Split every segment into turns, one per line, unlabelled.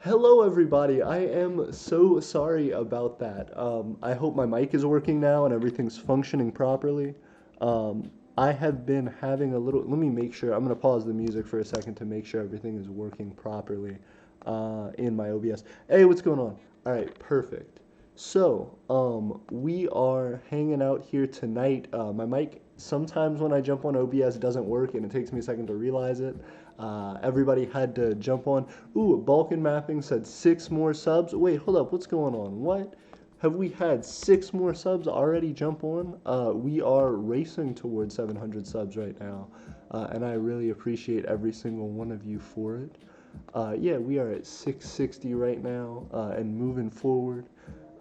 Hello, everybody. I am so sorry about that. I hope my mic is working now and everything's functioning properly. I have been having a little. Let me make sure. I'm going to pause the music for a second to make sure everything is working properly in my OBS. Hey, what's going on? All right, perfect. We are hanging out here tonight. My mic, sometimes when I jump on OBS, doesn't work and it takes me a second to realize it. Everybody had to jump on. Ooh, Balkan Mapping said 6 more subs. Wait, hold up. What's going on? What? Have we had 6 more subs already jump on? We are racing towards 700 subs right now. And I really appreciate every single one of you for it. Yeah, we are at 660 right now and moving forward.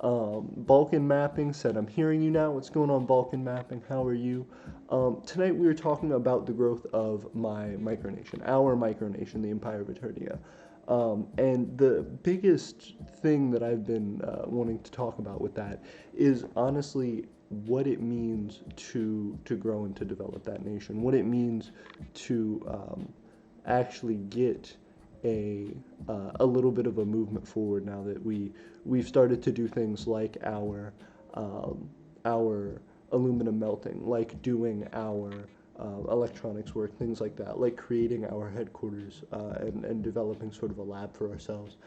Balkan Mapping said, I'm hearing you now. What's going on, Balkan Mapping? How are you? Tonight we were talking about the growth of my micronation, our micronation, the Empire of Aeternia. And the biggest thing that I've been wanting to talk about with that is honestly what it means to grow and to develop that nation, what it means to actually get a little bit of a movement forward now that we've started to do things like our aluminum melting, like doing our electronics work, things like that, like creating our headquarters and developing sort of a lab for ourselves,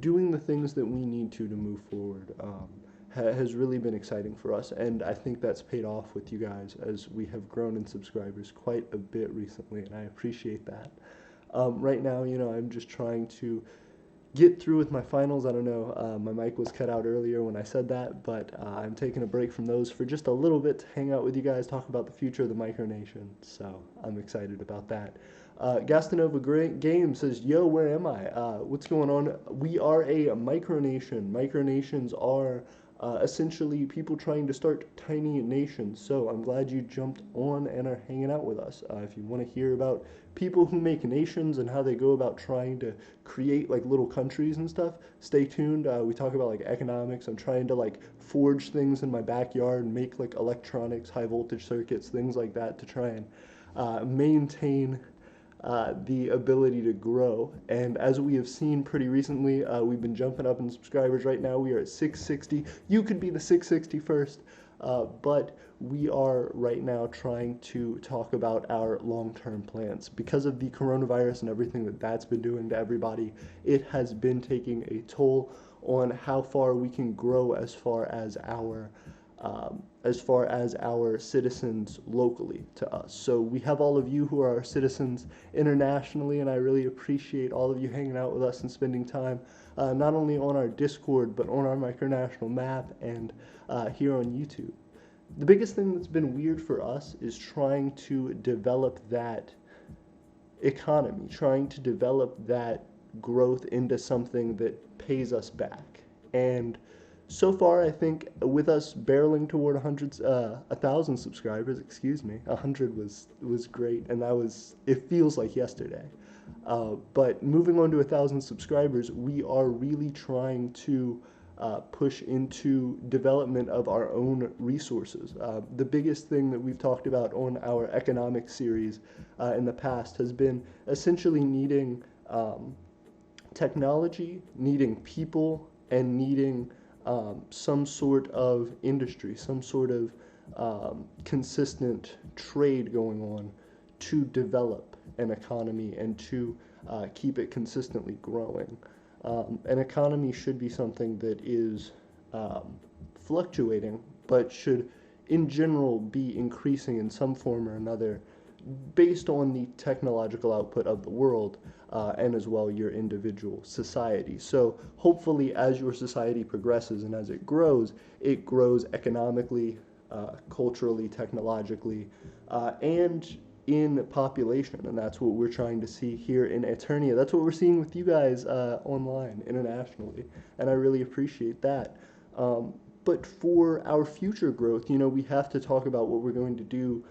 doing the things that we need to move forward. Has really been exciting for us, and I think that's paid off with you guys as we have grown in subscribers quite a bit recently, and I appreciate that. Right now, I'm just trying to get through with my finals. I don't know, my mic was cut out earlier when I said that, but I'm taking a break from those for just a little bit to hang out with you guys, talk about the future of the Micronation. So I'm excited about that. Gastanova Game says, Yo, where am I? What's going on? We are a micronation. Micronations are essentially people trying to start tiny nations. So I'm glad you jumped on and are hanging out with us. If you want to hear about people who make nations and how they go about trying to create like little countries and stuff, stay tuned. We talk about like economics. I'm trying to like forge things in my backyard and make like electronics, high voltage circuits, things like that to try and maintain the ability to grow. And as we have seen pretty recently, we've been jumping up in subscribers. Right now, we are at 660. You could be the 661st, but we are right now trying to talk about our long-term plans. Because of the coronavirus and everything that that's been doing to everybody, it has been taking a toll on how far we can grow as far as our citizens locally to us. So we have all of you who are our citizens internationally, and I really appreciate all of you hanging out with us and spending time not only on our Discord, but on our micronational map and here on YouTube. The biggest thing that's been weird for us is trying to develop that economy, trying to develop that growth into something that pays us back. And so far, I think with us barreling toward 1,000 subscribers, excuse me, 100 was great, and it feels like yesterday. But moving on to 1,000 subscribers, we are really trying to push into development of our own resources. The biggest thing that we've talked about on our economic series in the past has been essentially needing technology, needing people, and needing some sort of industry, some sort of consistent trade going on to develop an economy and to keep it consistently growing. An economy should be something that is fluctuating, but should, in general, be increasing in some form or another based on the technological output of the world and as well your individual society. So hopefully as your society progresses and as it grows economically, culturally, technologically, and in population. And that's what we're trying to see here in Aeternia. That's what we're seeing with you guys online, internationally. And I really appreciate that. But for our future growth, we have to talk about what we're going to do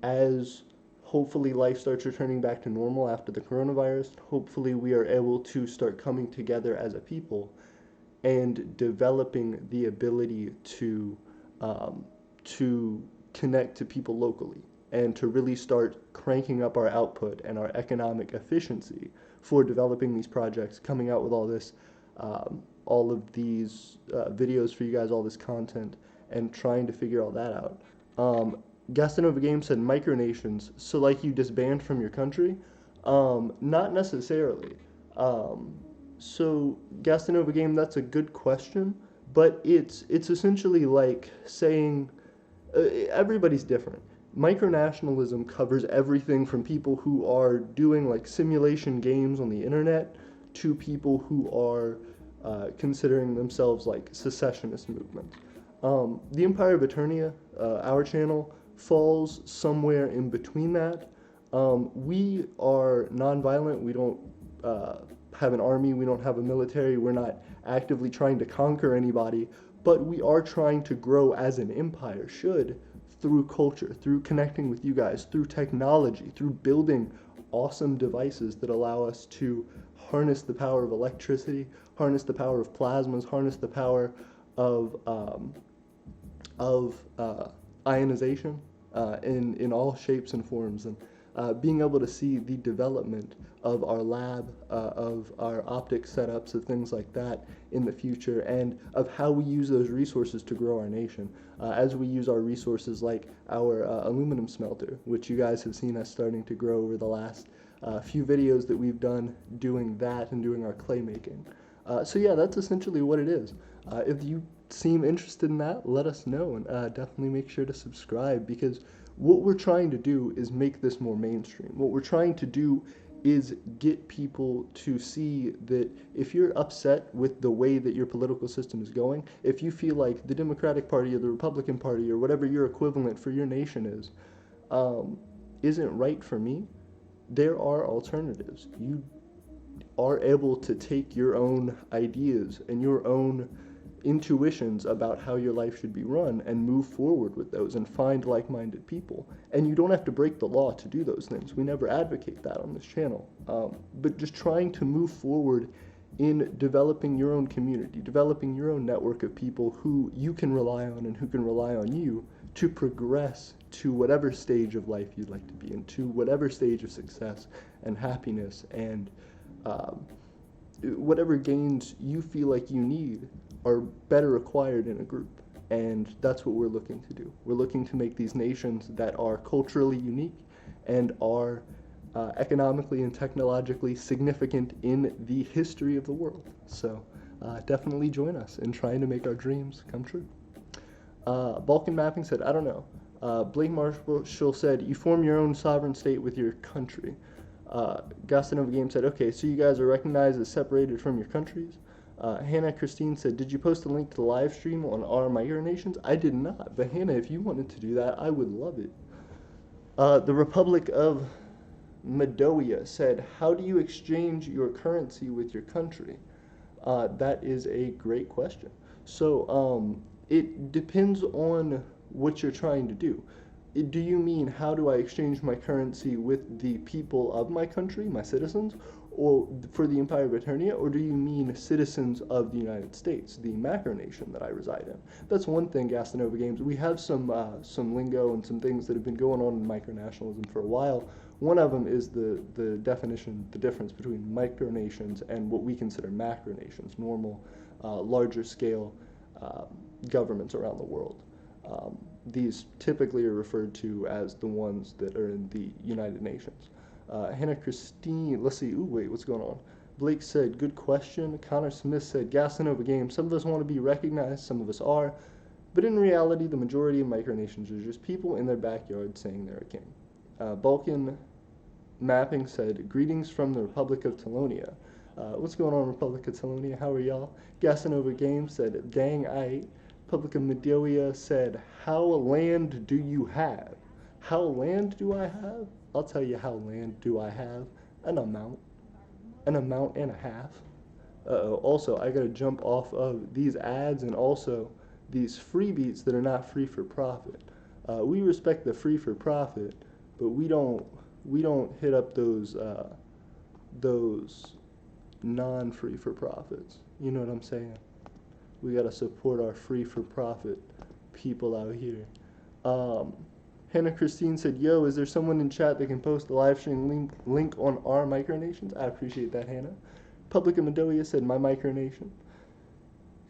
as hopefully life starts returning back to normal after the coronavirus. Hopefully we are able to start coming together as a people and developing the ability to connect to people locally and to really start cranking up our output and our economic efficiency for developing these projects, coming out with all this all of these videos for you guys, all this content, and trying to figure all that out. Gastanova Game said micronations, so like you disband from your country? Not necessarily. Um, so Gastanova Game, that's a good question, but it's essentially like saying everybody's different. Micronationalism covers everything from people who are doing like simulation games on the internet to people who are considering themselves like secessionist movements. The Empire of Eternia, our channel, falls somewhere in between that. We are nonviolent. We don't have an army. We don't have a military. We're not actively trying to conquer anybody, but we are trying to grow as an empire should through culture, through connecting with you guys, through technology, through building awesome devices that allow us to harness the power of electricity, harness the power of plasmas, harness the power of ionization in all shapes and forms, and being able to see the development of our lab, of our optic setups, of things like that in the future, and of how we use those resources to grow our nation. As we use our resources like our aluminum smelter, which you guys have seen us starting to grow over the last few videos that we've done doing that and doing our clay making. So yeah, that's essentially what it is. If you seem interested in that, let us know, and definitely make sure to subscribe, because what we're trying to do is make this more mainstream. What we're trying to do is get people to see that if you're upset with the way that your political system is going, if you feel like the Democratic Party or the Republican Party or whatever your equivalent for your nation is, isn't right for me, there are alternatives. You are able to take your own ideas and your own intuitions about how your life should be run and move forward with those and find like-minded people. And you don't have to break the law to do those things. We never advocate that on this channel. But just trying to move forward in developing your own community, developing your own network of people who you can rely on and who can rely on you to progress to whatever stage of life you'd like to be in, to whatever stage of success and happiness and whatever gains you feel like you need are better acquired in a group. And that's what we're looking to do. We're looking to make these nations that are culturally unique and are economically and technologically significant in the history of the world. So definitely join us in trying to make our dreams come true. Balkan Mapping said, I don't know. Blake Marshall said, you form your own sovereign state with your country. Gastanova Game said, okay, so you guys are recognized as separated from your countries. Hannah Christine said, did you post a link to the live stream on our Micronations? I did not, but Hannah, if you wanted to do that, I would love it. The Republic of Moldova said, how do you exchange your currency with your country? That is a great question. So it depends on what you're trying to do. Do you mean how do I exchange my currency with the people of my country, my citizens, or for the Empire of Aeternia, or do you mean citizens of the United States, the Micronation that I reside in? That's one thing, Gastanova Games. We have some lingo and some things that have been going on in micronationalism for a while. One of them is the definition, the difference between micronations and what we consider macronations, normal, larger scale governments around the world. These typically are referred to as the ones that are in the United Nations. Hannah Christine, let's see, ooh, wait, what's going on? Blake said, good question. Connor Smith said, Gastanova Game. Some of us want to be recognized, some of us are, but in reality, the majority of micronations are just people in their backyard saying they're a king. Balkan Mapping said, greetings from the Republic of Telonia. What's going on, Republic of Telonia? How are y'all? Gastanova Game said, dang, Republic of Moldova said, how land do you have? How land do I have? I'll tell you how land do I have. An amount and a half. Also, I gotta jump off of these ads and also these freebies that are not free for profit. We respect the free for profit, but we don't hit up those non-free for profits. You know what I'm saying? We gotta support our free for profit people out here. Hannah Christine said, yo, is there someone in chat that can post the live stream link on our Micronations? I appreciate that, Hannah. Republic of Mondoia said, my micronation.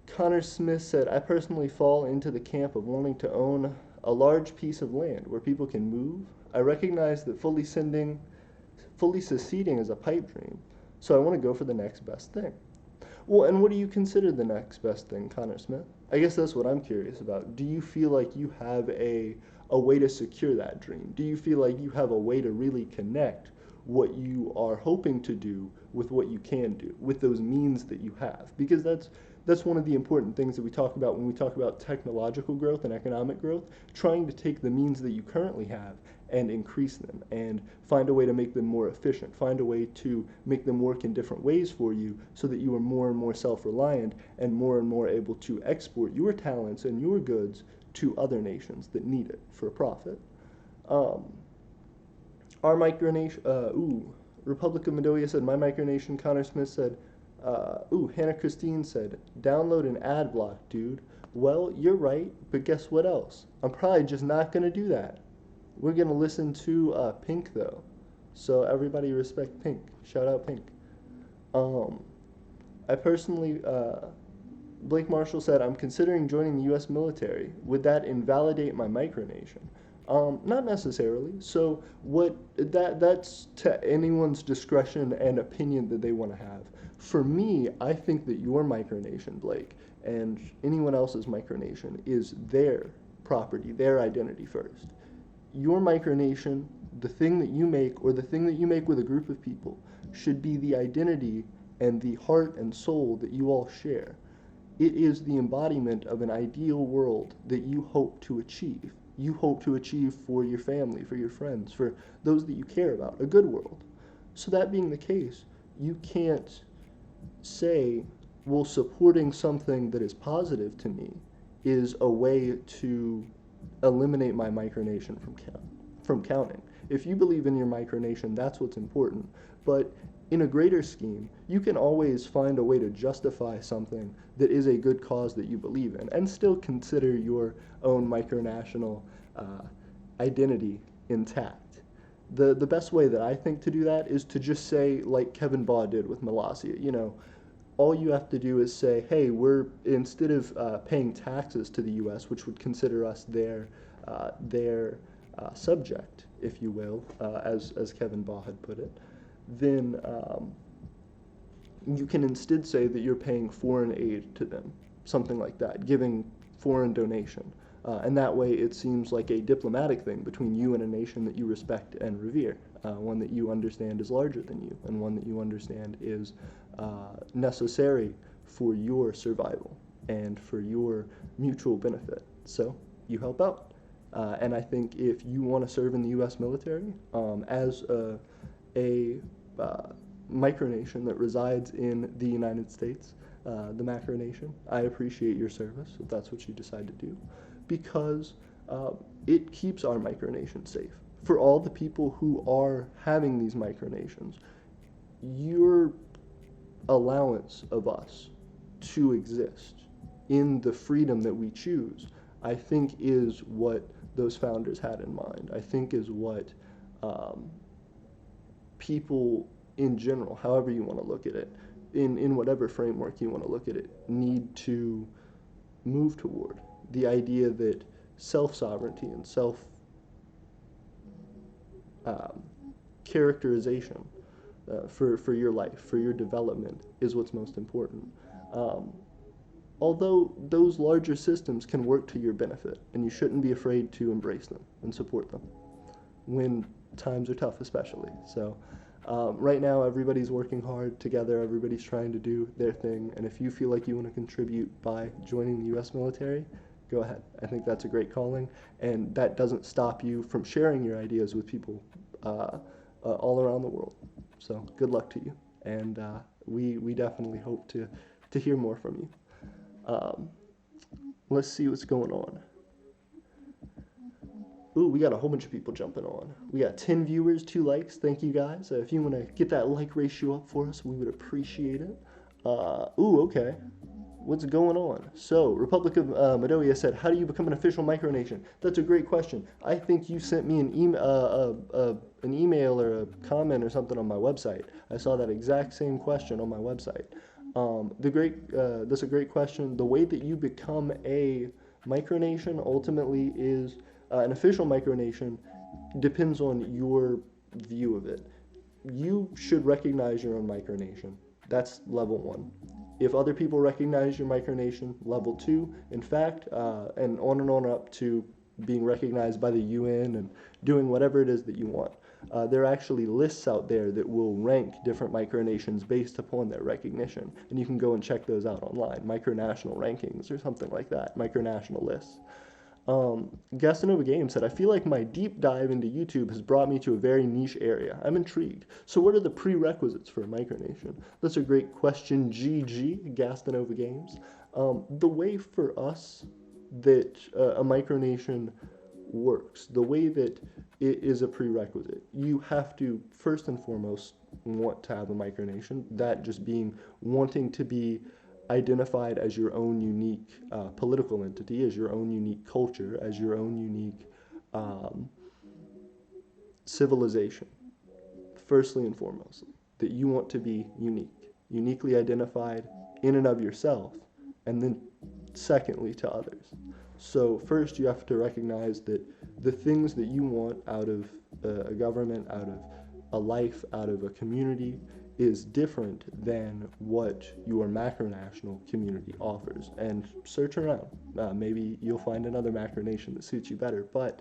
Connor Smith said, I personally fall into the camp of wanting to own a large piece of land where people can move. I recognize that fully seceding is a pipe dream, so I want to go for the next best thing. Well, and what do you consider the next best thing, Connor Smith? I guess that's what I'm curious about. Do you feel like you have a way to secure that dream? Do you feel like you have a way to really connect what you are hoping to do with what you can do, with those means that you have? Because that's one of the important things that we talk about when we talk about technological growth and economic growth, trying to take the means that you currently have and increase them and find a way to make them more efficient, find a way to make them work in different ways for you so that you are more and more self-reliant and more able to export your talents and your goods to other nations that need it for a profit. Our micronation, Republic of Mondoia said, my micronation. Connor Smith said, Hannah Christine said, download an ad block, dude. Well, you're right, but guess what else? I'm probably just not going to do that. We're going to listen to Pink, though. So everybody respect Pink. Shout out Pink. I personally, Blake Marshall said, I'm considering joining the U.S. military. Would that invalidate my micronation? Not necessarily. So that's to anyone's discretion and opinion that they want to have. For me, I think that your micronation, Blake, and anyone else's micronation is their property, their identity first. Your micronation, the thing that you make, or the thing that you make with a group of people, should be the identity and the heart and soul that you all share. It is the embodiment of an ideal world that you hope to achieve. You hope to achieve for your family, for your friends, for those that you care about, a good world. So that being the case, you can't say, well, supporting something that is positive to me is a way to eliminate my micronation from counting. If you believe in your micronation, that's what's important. But in a greater scheme, you can always find a way to justify something that is a good cause that you believe in and still consider your own micronational identity intact. The best way that I think to do that is to just say, like Kevin Baugh did with Malasia, all you have to do is say, hey, we're, instead of paying taxes to the U.S., which would consider us their subject, if you will, as Kevin Baugh had put it, then you can instead say that you're paying foreign aid to them, something like that, giving foreign donation. And that way it seems like a diplomatic thing between you and a nation that you respect and revere, one that you understand is larger than you, and one that you understand is necessary for your survival and for your mutual benefit. So you help out. And I think if you want to serve in the U.S. military as a micronation that resides in the United States, the macronation, I appreciate your service if that's what you decide to do, because it keeps our micronation safe. For all the people who are having these micronations, your allowance of us to exist in the freedom that we choose, I think is what those founders had in mind. I think is what people in general, however you want to look at it, in whatever framework you want to look at it, need to move toward. The idea that self-sovereignty and self-characterization for your life, for your development, is what's most important. Although those larger systems can work to your benefit, and you shouldn't be afraid to embrace them and support them when times are tough, especially. So right now, everybody's working hard together, everybody's trying to do their thing, and if you feel like you want to contribute by joining the U.S. military, go ahead. I think that's a great calling, and that doesn't stop you from sharing your ideas with people all around the world. So good luck to you, and we definitely hope to hear more from you. Let's see what's going on. Ooh, we got a whole bunch of people jumping on. We got 10 viewers, 2 likes. Thank you guys. If you want to get that like ratio up for us, we would appreciate it. Ooh, okay. What's going on? So, Republic of Madoia said, "How do you become an official micronation?" That's a great question. I think you sent me an email or a comment or something on my website. I saw that exact same question on my website. That's a great question. The way that you become a micronation ultimately is an official micronation depends on your view of it. You should recognize your own micronation. That's level one. If other people recognize your micronation, level two, in fact, and on up to being recognized by the UN and doing whatever it is that you want. There are actually lists out there that will rank different micronations based upon their recognition, and you can go and check those out online, micronational rankings or something like that, micronational lists. Gastanova Games said, "I feel like my deep dive into YouTube has brought me to a very niche area. I'm intrigued. So what are the prerequisites for a micronation?" That's a great question, GG, Gastanova Games. The way for us that a micronation works, the way that it is a prerequisite, you have to first and foremost want to have a micronation, that just being wanting to be identified as your own unique political entity, as your own unique culture, as your own unique civilization, firstly and foremost, that you want to be unique, uniquely identified in and of yourself, and then secondly to others. So first you have to recognize that the things that you want out of a government, out of a life, out of a community, is different than what your macronational community offers. And search around. Maybe you'll find another macronation that suits you better. But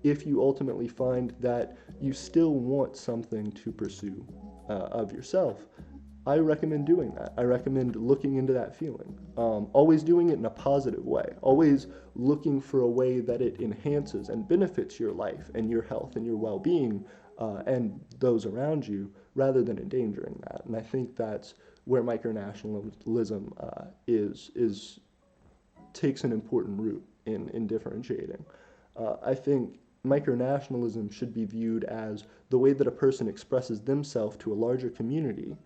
if you ultimately find that you still want something to pursue of yourself, I recommend doing that. I recommend looking into that feeling. Always doing it in a positive way. Always looking for a way that it enhances and benefits your life and your health and your well-being and those around you, rather than endangering that. And I think that's where micronationalism takes an important root in differentiating. I think micronationalism should be viewed as the way that a person expresses themselves to a larger community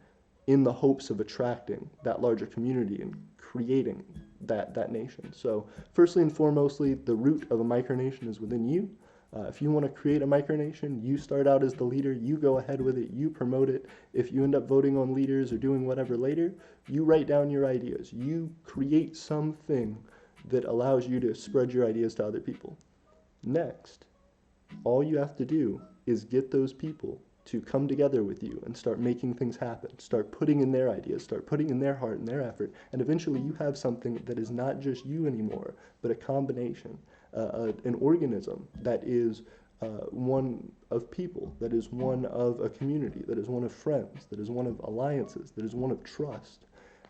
in the hopes of attracting that larger community and creating that nation. So firstly and foremostly, the root of a micronation is within you. If you want to create a micronation, you start out as the leader, you go ahead with it, you promote it. If you end up voting on leaders or doing whatever later, you write down your ideas. You create something that allows you to spread your ideas to other people. Next, all you have to do is get those people to come together with you and start making things happen, start putting in their ideas, start putting in their heart and their effort, and eventually you have something that is not just you anymore, but a combination. An organism that is one of people, that is one of a community, that is one of friends, that is one of alliances, that is one of trust.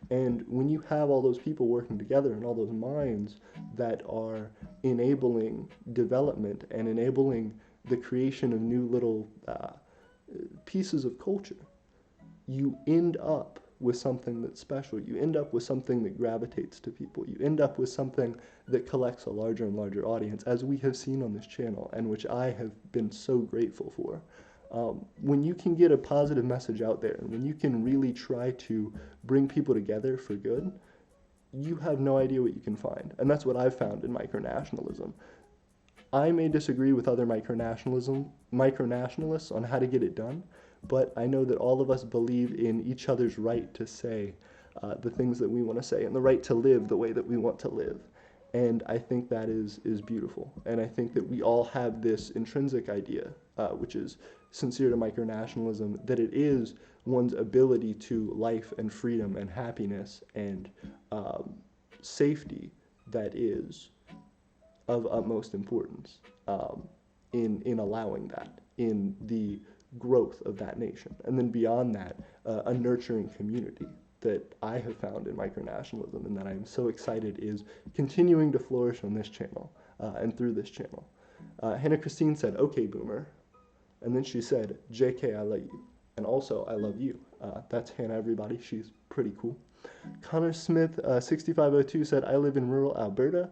And when you have all those people working together and all those minds that are enabling development and enabling the creation of new little pieces of culture, you end up with something that's special. You end up with something that gravitates to people. You end up with something that collects a larger and larger audience, as we have seen on this channel, and which I have been so grateful for. When you can get a positive message out there, and when you can really try to bring people together for good, you have no idea what you can find. And that's what I've found in micronationalism. I may disagree with other micronationalists on how to get it done, but I know that all of us believe in each other's right to say the things that we want to say and the right to live the way that we want to live. And I think that is beautiful. And I think that we all have this intrinsic idea, which is sincere to micronationalism, that it is one's ability to life and freedom and happiness and safety that is of utmost importance in allowing that, in the growth of that nation. And then beyond that, a nurturing community that I have found in micronationalism and that I'm so excited is continuing to flourish on this channel and through this channel. Hannah Christine said, "Okay, Boomer." And then she said, "JK, I love you. And also, I love you." That's Hannah, everybody. She's pretty cool. Connor Smith, 6502 said, "I live in rural Alberta,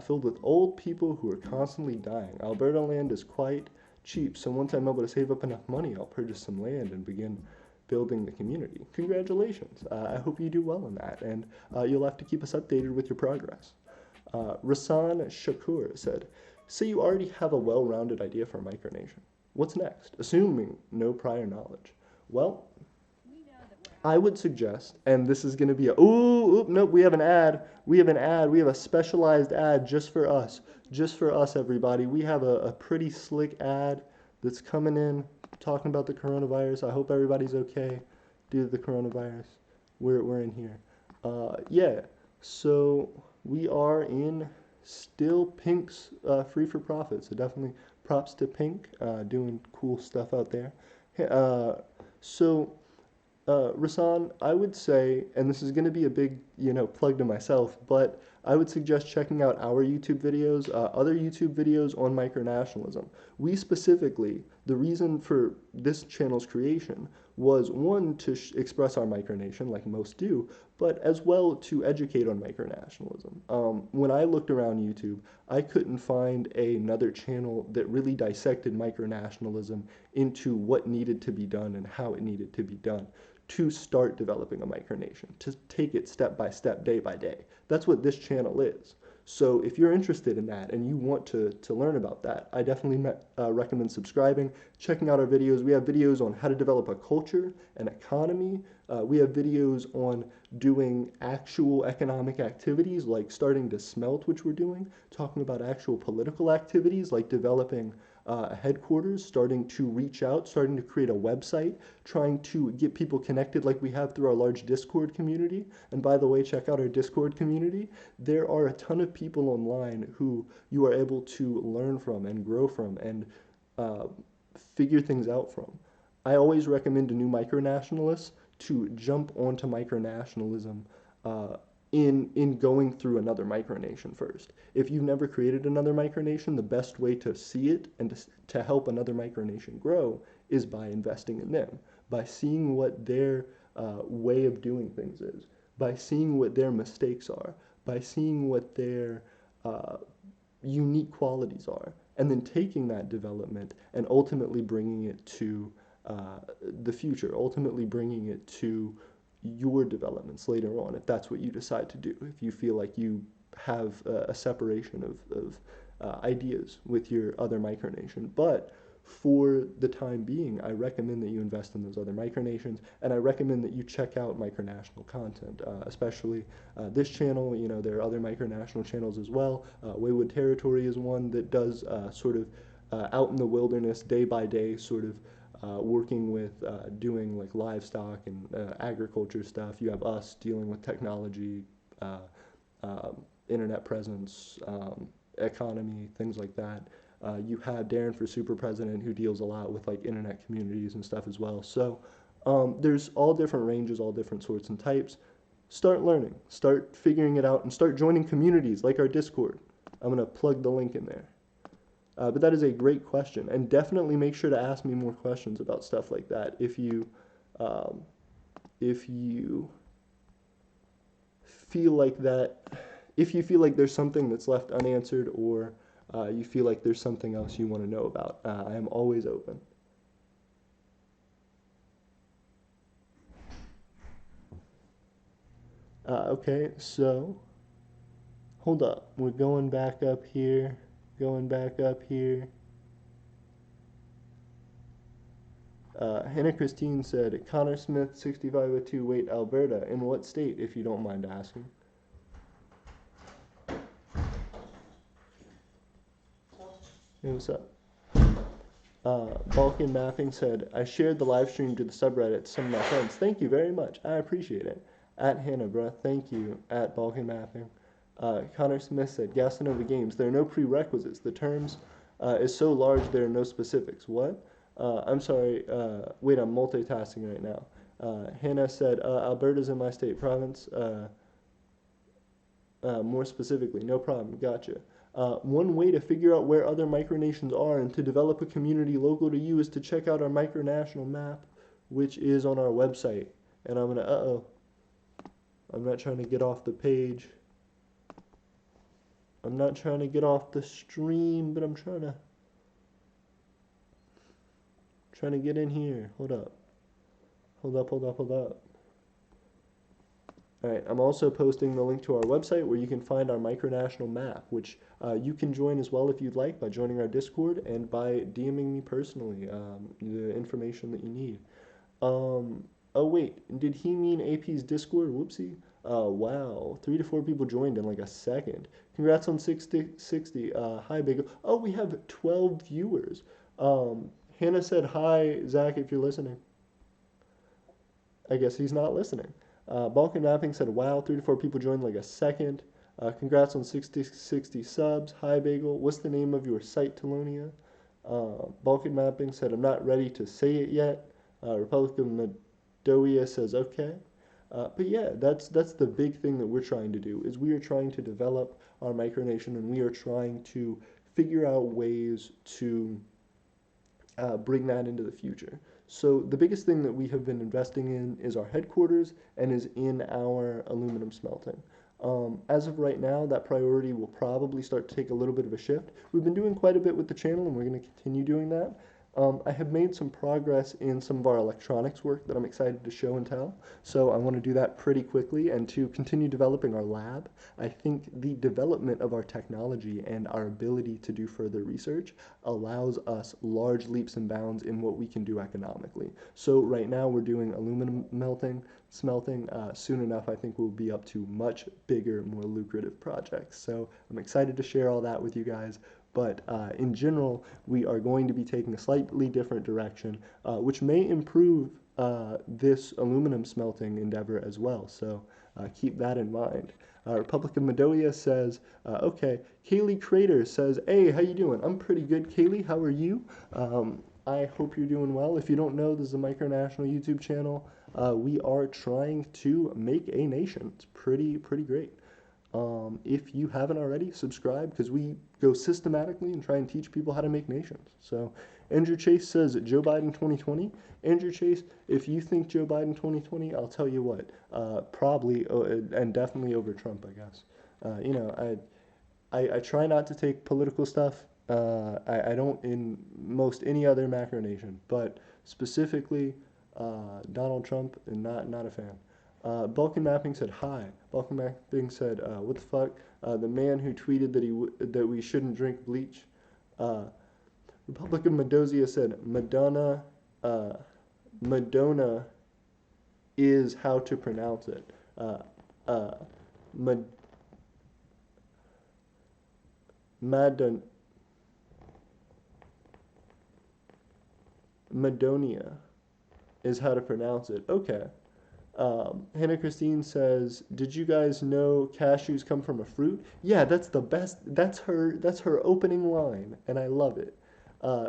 filled with old people who are constantly dying. Alberta land is quite cheap, so once I'm able to save up enough money, I'll purchase some land and begin building the community. Congratulations. I hope you do well in that, and you'll have to keep us updated with your progress. Rasan Shakur said, say you already have a well-rounded idea for micronation. What's next? Assuming no prior knowledge. Well, I would suggest, and this is going to be a, nope, we have an ad. We have an ad. We have a specialized ad just for us. Just for us, everybody. We have a pretty slick ad that's coming in talking about the coronavirus. I hope everybody's okay due to the coronavirus. We're in here. Yeah, so we are in still Pink's free for profit. So definitely props to Pink, doing cool stuff out there. So Rasan, I would say, and this is going to be a big, plug to myself, but I would suggest checking out our YouTube videos, other YouTube videos on micronationalism. We specifically, the reason for this channel's creation was, one, to express our micronation, like most do, but as well to educate on micronationalism. When I looked around YouTube, I couldn't find another channel that really dissected micronationalism into what needed to be done and how it needed to be done to start developing a micronation, to take it step by step, day by day. That's what this channel is. So if you're interested in that and you want to learn about that, I definitely recommend subscribing, checking out our videos. We have videos on how to develop a culture, an economy. We have videos on doing actual economic activities like starting to smelt, which we're doing, talking about actual political activities like developing headquarters, starting to reach out, starting to create a website, trying to get people connected like we have through our large Discord community. And by the way, check out our Discord community. There are a ton of people online who you are able to learn from and grow from and figure things out from. I always recommend to new micronationalists to jump onto micronationalism in going through another micronation first. If you've never created another micronation, the best way to see it and to help another micronation grow is by investing in them, by seeing what their way of doing things is, by seeing what their mistakes are, by seeing what their unique qualities are, and then taking that development and ultimately bringing it to the future, ultimately bringing it to your developments later on, if that's what you decide to do, if you feel like you have a separation of ideas with your other micronation. But for the time being, I recommend that you invest in those other micronations, and I recommend that you check out micronational content, especially this channel. There are other micronational channels as well. Wayward Territory is one that does sort of out in the wilderness, day by day, sort of working with doing like livestock and agriculture stuff. You have us dealing with technology, internet presence, economy, things like that. You have Darren for Super President, who deals a lot with like internet communities and stuff as well. So there's all different ranges, all different sorts and types. Start learning, start figuring it out, and start joining communities like our Discord. I'm going to plug the link in there. But that is a great question, and definitely make sure to ask me more questions about stuff like that if you feel like there's something that's left unanswered, or you feel like there's something else you want to know about. I am always open. Okay, so hold up. We're going back up here. Hannah Christine said, Connor Smith, 6502, wait, Alberta. In what state, if you don't mind asking? Hey, what's up? Balkan Mapping said, I shared the live stream to the subreddit, some of my friends. Thank you very much. I appreciate it. At Hannah, bruh. Thank you. At Balkan Mapping. Connor Smith said, Gastanova Games, there are no prerequisites. The terms is so large there are no specifics. What? I'm sorry. Wait, I'm multitasking right now. Hannah said, Alberta's in my state province. More specifically, no problem. Gotcha. One way to figure out where other micronations are and to develop a community local to you is to check out our micronational map, which is on our website. And I'm going to, I'm not trying to get off the page. I'm not trying to get off the stream, but I'm trying to get in here. Hold Hold up. All right, I'm also posting the link to our website where you can find our micronational map, which you can join as well if you'd like by joining our Discord and by DMing me personally the information that you need. Oh wait, did he mean AP's Discord? Whoopsie. Wow, 3 to 4 people joined in like a second. Congrats on 60. Hi, Big. Oh, we have 12 viewers. Hannah said hi, Zach, if you're listening. I guess he's not listening. Balkan Mapping said, wow, 3 to 4 people joined like a second. Congrats on 60 subs. Hi, Bagel. What's the name of your site, Telonia? Balkan Mapping said, I'm not ready to say it yet. Republican Madoia says, okay. But yeah, that's the big thing that we're trying to do, is we are trying to develop our micronation, and we are trying to figure out ways to bring that into the future. So the biggest thing that we have been investing in is our headquarters and is in our aluminum smelting. As of right now, that priority will probably start to take a little bit of a shift. We've been doing quite a bit with the channel, and we're going to continue doing that. I have made some progress in some of our electronics work that I'm excited to show and tell. So I want to do that pretty quickly, and to continue developing our lab. I think the development of our technology and our ability to do further research allows us large leaps and bounds in what we can do economically. So right now we're doing aluminum smelting. Soon enough, I think we'll be up to much bigger, more lucrative projects. So I'm excited to share all that with you guys. But in general, we are going to be taking a slightly different direction, which may improve this aluminum smelting endeavor as well. So keep that in mind. Republican Madoia says, okay. Kaylee Crater says, hey, how you doing? I'm pretty good, Kaylee. How are you? I hope you're doing well. If you don't know, this is a Micronational YouTube channel. We are trying to make a nation. It's pretty great. If you haven't already, subscribe, because we go systematically and try and teach people how to make nations. So Andrew Chase says Joe Biden 2020. Andrew Chase, if you think Joe Biden 2020, I'll tell you what, probably and definitely over Trump, I guess. You know, I try not to take political stuff. I don't in most any other macro nation, but specifically Donald Trump, and not a fan. Balkan Mapping said hi. Balkan Mapping said, what the fuck? The man who tweeted that we shouldn't drink bleach. Republican Mendoza said, Madonna is how to pronounce it. Madonia is how to pronounce it. Okay. Hannah Christine says, did you guys know cashews come from a fruit? Yeah, that's the best. That's her opening line, and I love it.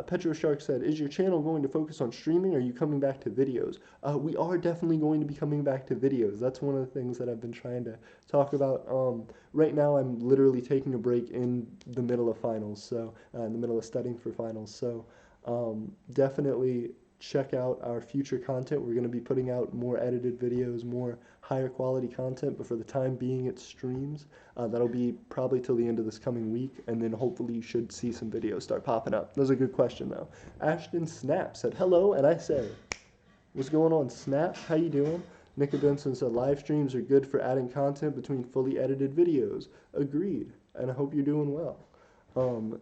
Petro Shark said, is your channel going to focus on streaming, or are you coming back to videos? We are definitely going to be coming back to videos. That's one of the things that I've been trying to talk about. Right now, I'm literally taking a break in the middle of finals, so in the middle of studying for finals. So definitely check out our future content. We're going to be putting out more edited videos, more higher quality content, but for the time being, it's streams. That'll be probably till the end of this coming week, and then hopefully you should see some videos start popping up. That was a good question, though. Ashton Snap said, hello, and I say, what's going on, Snap? How you doing? Nika Benson said, live streams are good for adding content between fully edited videos. Agreed, and I hope you're doing well.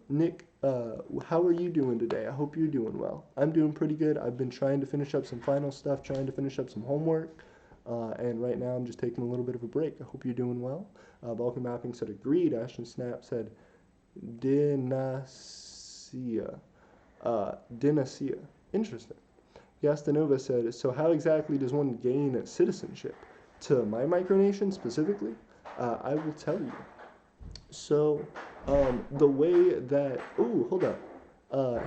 Nick, how are you doing today? I hope you're doing well. I'm doing pretty good. I've been trying to finish up some final stuff, trying to finish up some homework, and right now I'm just taking a little bit of a break. I hope you're doing well. Balkan Mapping said agreed. Ashton Snap said Dinacia. Dinacia. Interesting. Gastanova said, so how exactly does one gain citizenship? To my micronation specifically? I will tell you. So, the way that, ooh, hold up,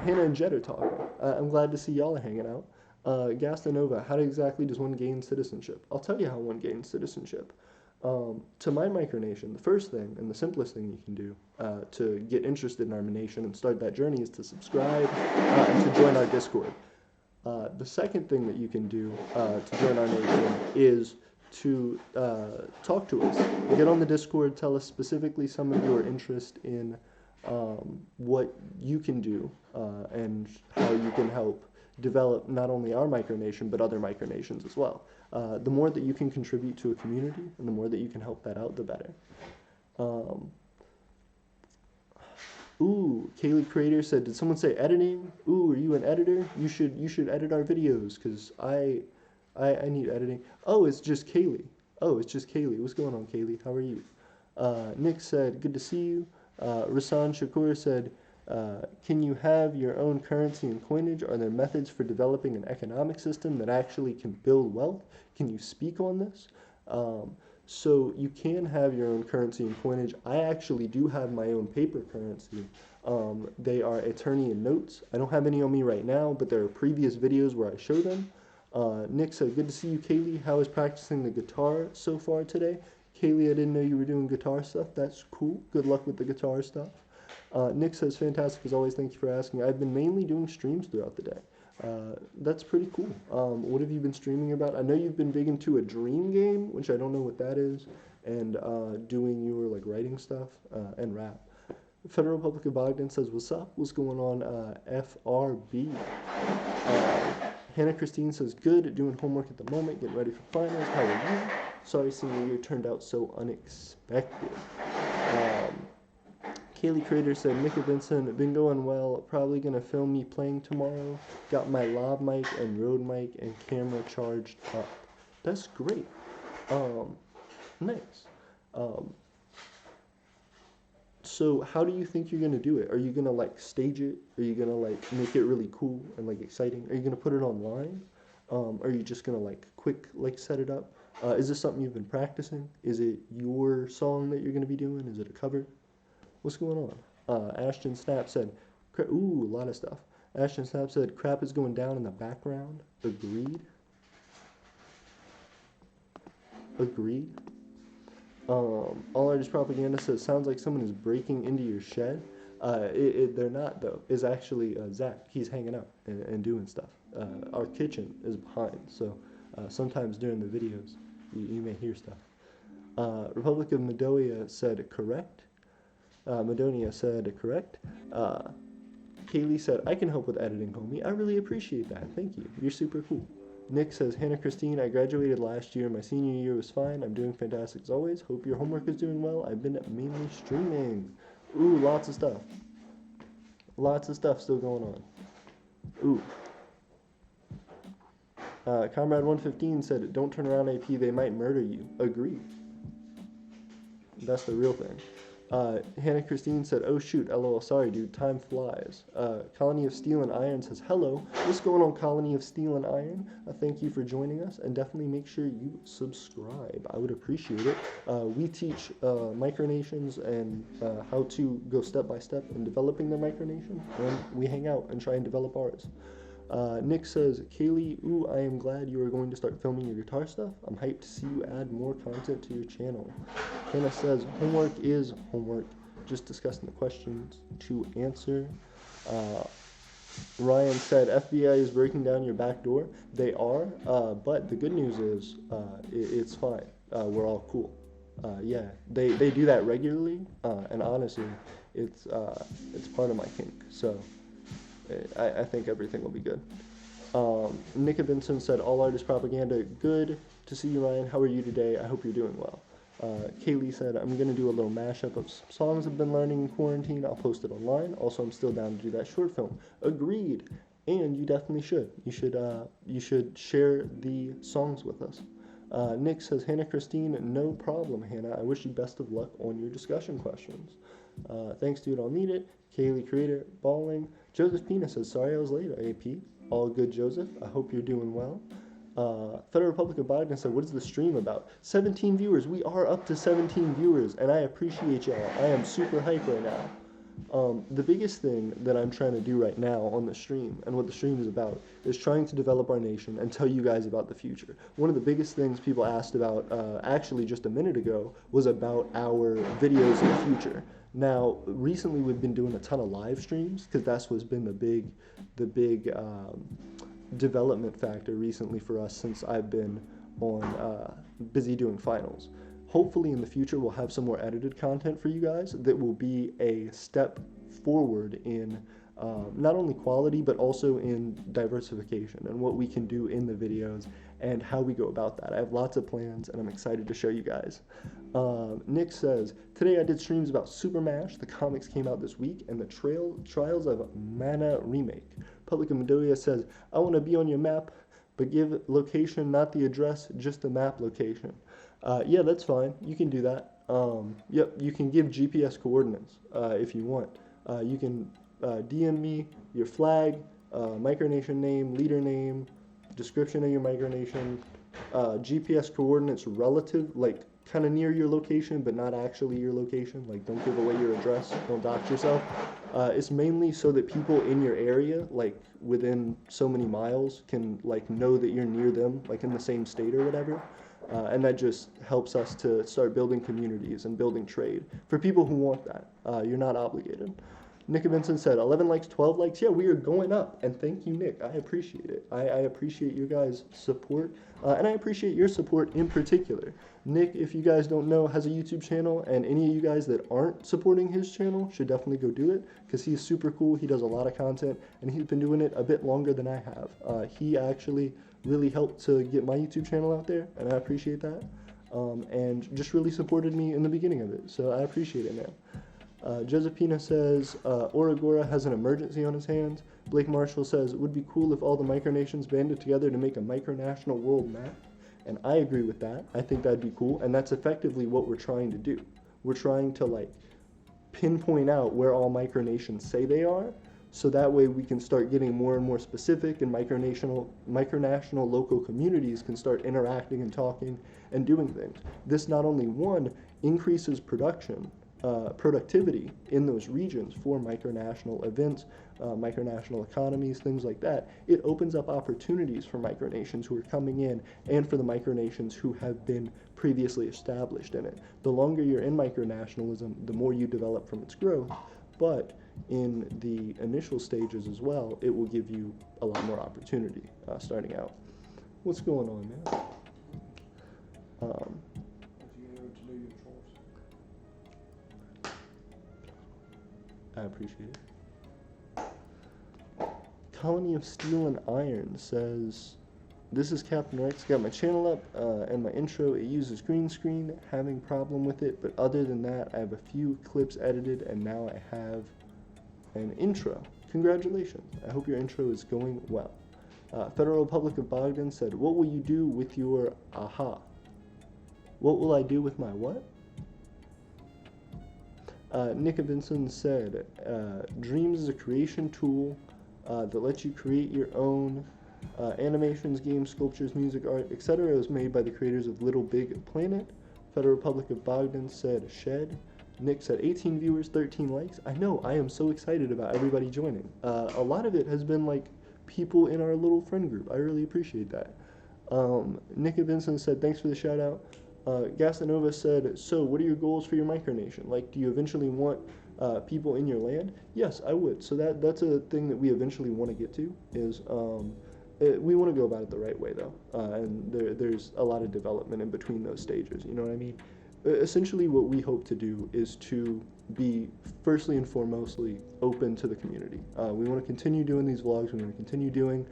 Hannah and Jed are talking. I'm glad to see y'all are hanging out. Gastanova, how exactly does one gain citizenship? I'll tell you how one gains citizenship. To my micronation, the first thing and the simplest thing you can do to get interested in our nation and start that journey is to subscribe and to join our Discord. The second thing that you can do to join our nation is to talk to us. Get on the Discord, tell us specifically some of your interest in what you can do and how you can help develop not only our micronation, but other micronations as well. The more that you can contribute to a community and the more that you can help that out, the better. Ooh, Kaylee Creator said, did someone say editing? Ooh, are you an editor? You should edit our videos, because I need editing. Oh, it's just Kaylee. Oh, it's just Kaylee. What's going on, Kaylee? How are you? Nick said, good to see you. Rasan Shakur said, can you have your own currency and coinage? Are there methods for developing an economic system that actually can build wealth? Can you speak on this? So you can have your own currency and coinage. I actually do have my own paper currency. They are Aeternia notes. I don't have any on me right now, but there are previous videos where I show them. Nick said, good to see you, Kaylee. How is practicing the guitar so far today? Kaylee, I didn't know you were doing guitar stuff. That's cool. Good luck with the guitar stuff. Nick says, fantastic as always. Thank you for asking. I've been mainly doing streams throughout the day. That's pretty cool. What have you been streaming about? I know you've been big into a dream game, which I don't know what that is, and doing your like writing stuff and rap. Federal Republic of Bogdan says, what's up? What's going on, FRB? Hannah Christine says, good, doing homework at the moment, getting ready for finals. How are you? Sorry senior year turned out so unexpected. Kaylee Creator said, Nick Vincent, been going well, probably going to film me playing tomorrow. Got my lav mic and Rode mic and camera charged up. That's great. Nice. So how do you think you're going to do it? Are you going to like stage it? Are you going to like make it really cool and like exciting? Are you going to put it online? Are you just going to like quick like set it up? Is this something you've been practicing? Is it your song that you're going to be doing? Is it a cover? What's going on? Ashton Snap said, ooh, a lot of stuff. Ashton Snap said, crap is going down in the background. Agreed. Agreed. All Artist Propaganda says, sounds like someone is breaking into your shed. They're not, though. It's actually Zach. He's hanging out and doing stuff. Our kitchen is behind, so sometimes during the videos, you may hear stuff. Republic of Madonia said, correct. Madonia said, correct. Kaylee said, I can help with editing, homie. I really appreciate that. Thank you. You're super cool. Nick says, Hannah Christine, I graduated last year. My senior year was fine. I'm doing fantastic as always. Hope your homework is doing well. I've been mainly streaming. Ooh, lots of stuff. Lots of stuff still going on. Ooh. Comrade 115 said, don't turn around AP, they might murder you. Agreed. That's the real thing. Hannah Christine said, oh shoot, lol, sorry dude, time flies. Colony of Steel and Iron says, hello, what's going on, Colony of Steel and Iron? Thank you for joining us, and definitely make sure you subscribe. I would appreciate it. We teach micronations and how to go step by step in developing their micronation, and we hang out and try and develop ours. Nick says, Kaylee, ooh, I am glad you are going to start filming your guitar stuff. I'm hyped to see you add more content to your channel. Hannah says, homework is homework. Just discussing the questions to answer. Ryan said, FBI is breaking down your back door. They are, but the good news is it's fine. We're all cool. Yeah, they do that regularly, and honestly, it's part of my kink. So I think everything will be good. Nick Vincent said, all artist propaganda, good to see you, Ryan. How are you today? I hope you're doing well. Kaylee said, I'm going to do a little mashup of some songs I've been learning in quarantine. I'll post it online. Also, I'm still down to do that short film. Agreed. And you definitely should. You should share the songs with us. Nick says, Hannah Christine, no problem, Hannah. I wish you best of luck on your discussion questions. Thanks, dude. I'll need it. Kaylee Creator, balling. Joseph Pina says, sorry I was late, AP. All good, Joseph. I hope you're doing well. Federal Republic of Bogdan said, what is the stream about? 17 viewers. We are up to 17 viewers, and I appreciate y'all. I am super hyped right now. The biggest thing that I'm trying to do right now on the stream, and what the stream is about, is trying to develop our nation and tell you guys about the future. One of the biggest things people asked about, actually just a minute ago, was about our videos in the future. Now, recently we've been doing a ton of live streams, because that's what's been the big development factor recently for us since I've been on busy doing finals. Hopefully in the future we'll have some more edited content for you guys that will be a step forward in not only quality, but also in diversification and what we can do in the videos and how we go about that. I have lots of plans, and I'm excited to show you guys. Nick says, today I did streams about Super Mash. The comics came out this week, and the Trials of Mana remake. Public of Midoriya says, I want to be on your map, but give location, not the address, just the map location. Yeah, that's fine. You can do that. Yep, you can give GPS coordinates if you want. You can DM me your flag, micronation name, leader name, description of your micronation, GPS coordinates relative, like kind of near your location, but not actually your location. Like, don't give away your address, don't dox yourself. It's mainly so that people in your area, like within so many miles, can like know that you're near them, like in the same state or whatever. And that just helps us to start building communities and building trade for people who want that. You're not obligated. Nick Vincent said, 11 likes, 12 likes. Yeah, we are going up. And thank you, Nick. I appreciate it. I appreciate you guys' support. And I appreciate your support in particular. Nick, if you guys don't know, has a YouTube channel. And any of you guys that aren't supporting his channel should definitely go do it. Because he's super cool. He does a lot of content. And he's been doing it a bit longer than I have. He actually really helped to get my YouTube channel out there. And I appreciate that. And just really supported me in the beginning of it. So I appreciate it, man. Josephina says, Oragora has an emergency on his hands. Blake Marshall says, it would be cool if all the micronations banded together to make a micronational world map. And I agree with that. I think that'd be cool. And that's effectively what we're trying to do. We're trying to like pinpoint out where all micronations say they are. So that way we can start getting more and more specific, and micronational local communities can start interacting and talking and doing things. This not only, one, increases productivity in those regions for micronational events, micronational economies, things like that. It opens up opportunities for micronations who are coming in and for the micronations who have been previously established in it. The longer you're in micronationalism, the more you develop from its growth, but in the initial stages as well, it will give you a lot more opportunity starting out. What's going on, man? I appreciate it. Colony of Steel and Iron says, this is Captain Rex, got my channel up and my intro, it uses green screen, having problem with it, but other than that, I have a few clips edited and now I have an intro. Congratulations, I hope your intro is going well. Federal Republic of Bogdan said, what will you do with your aha? What will I do with my what? Nick Vinson said, Dreams is a creation tool that lets you create your own animations, games, sculptures, music, art, etc. It was made by the creators of Little Big Planet. Federal Republic of Bogdan said, Shed. Nick said, 18 viewers, 13 likes. I know, I am so excited about everybody joining. A lot of it has been like people in our little friend group. I really appreciate that. Nick Vinson said, thanks for the shout out. Gastanova said, so what are your goals for your micronation? Like, do you eventually want people in your land? Yes, I would. So that's a thing that we eventually want to get to, is we want to go about it the right way, though. And there's a lot of development in between those stages, you know what I mean? Essentially what we hope to do is to be firstly and foremostly open to the community. We want to continue doing these vlogs, we want to continue doing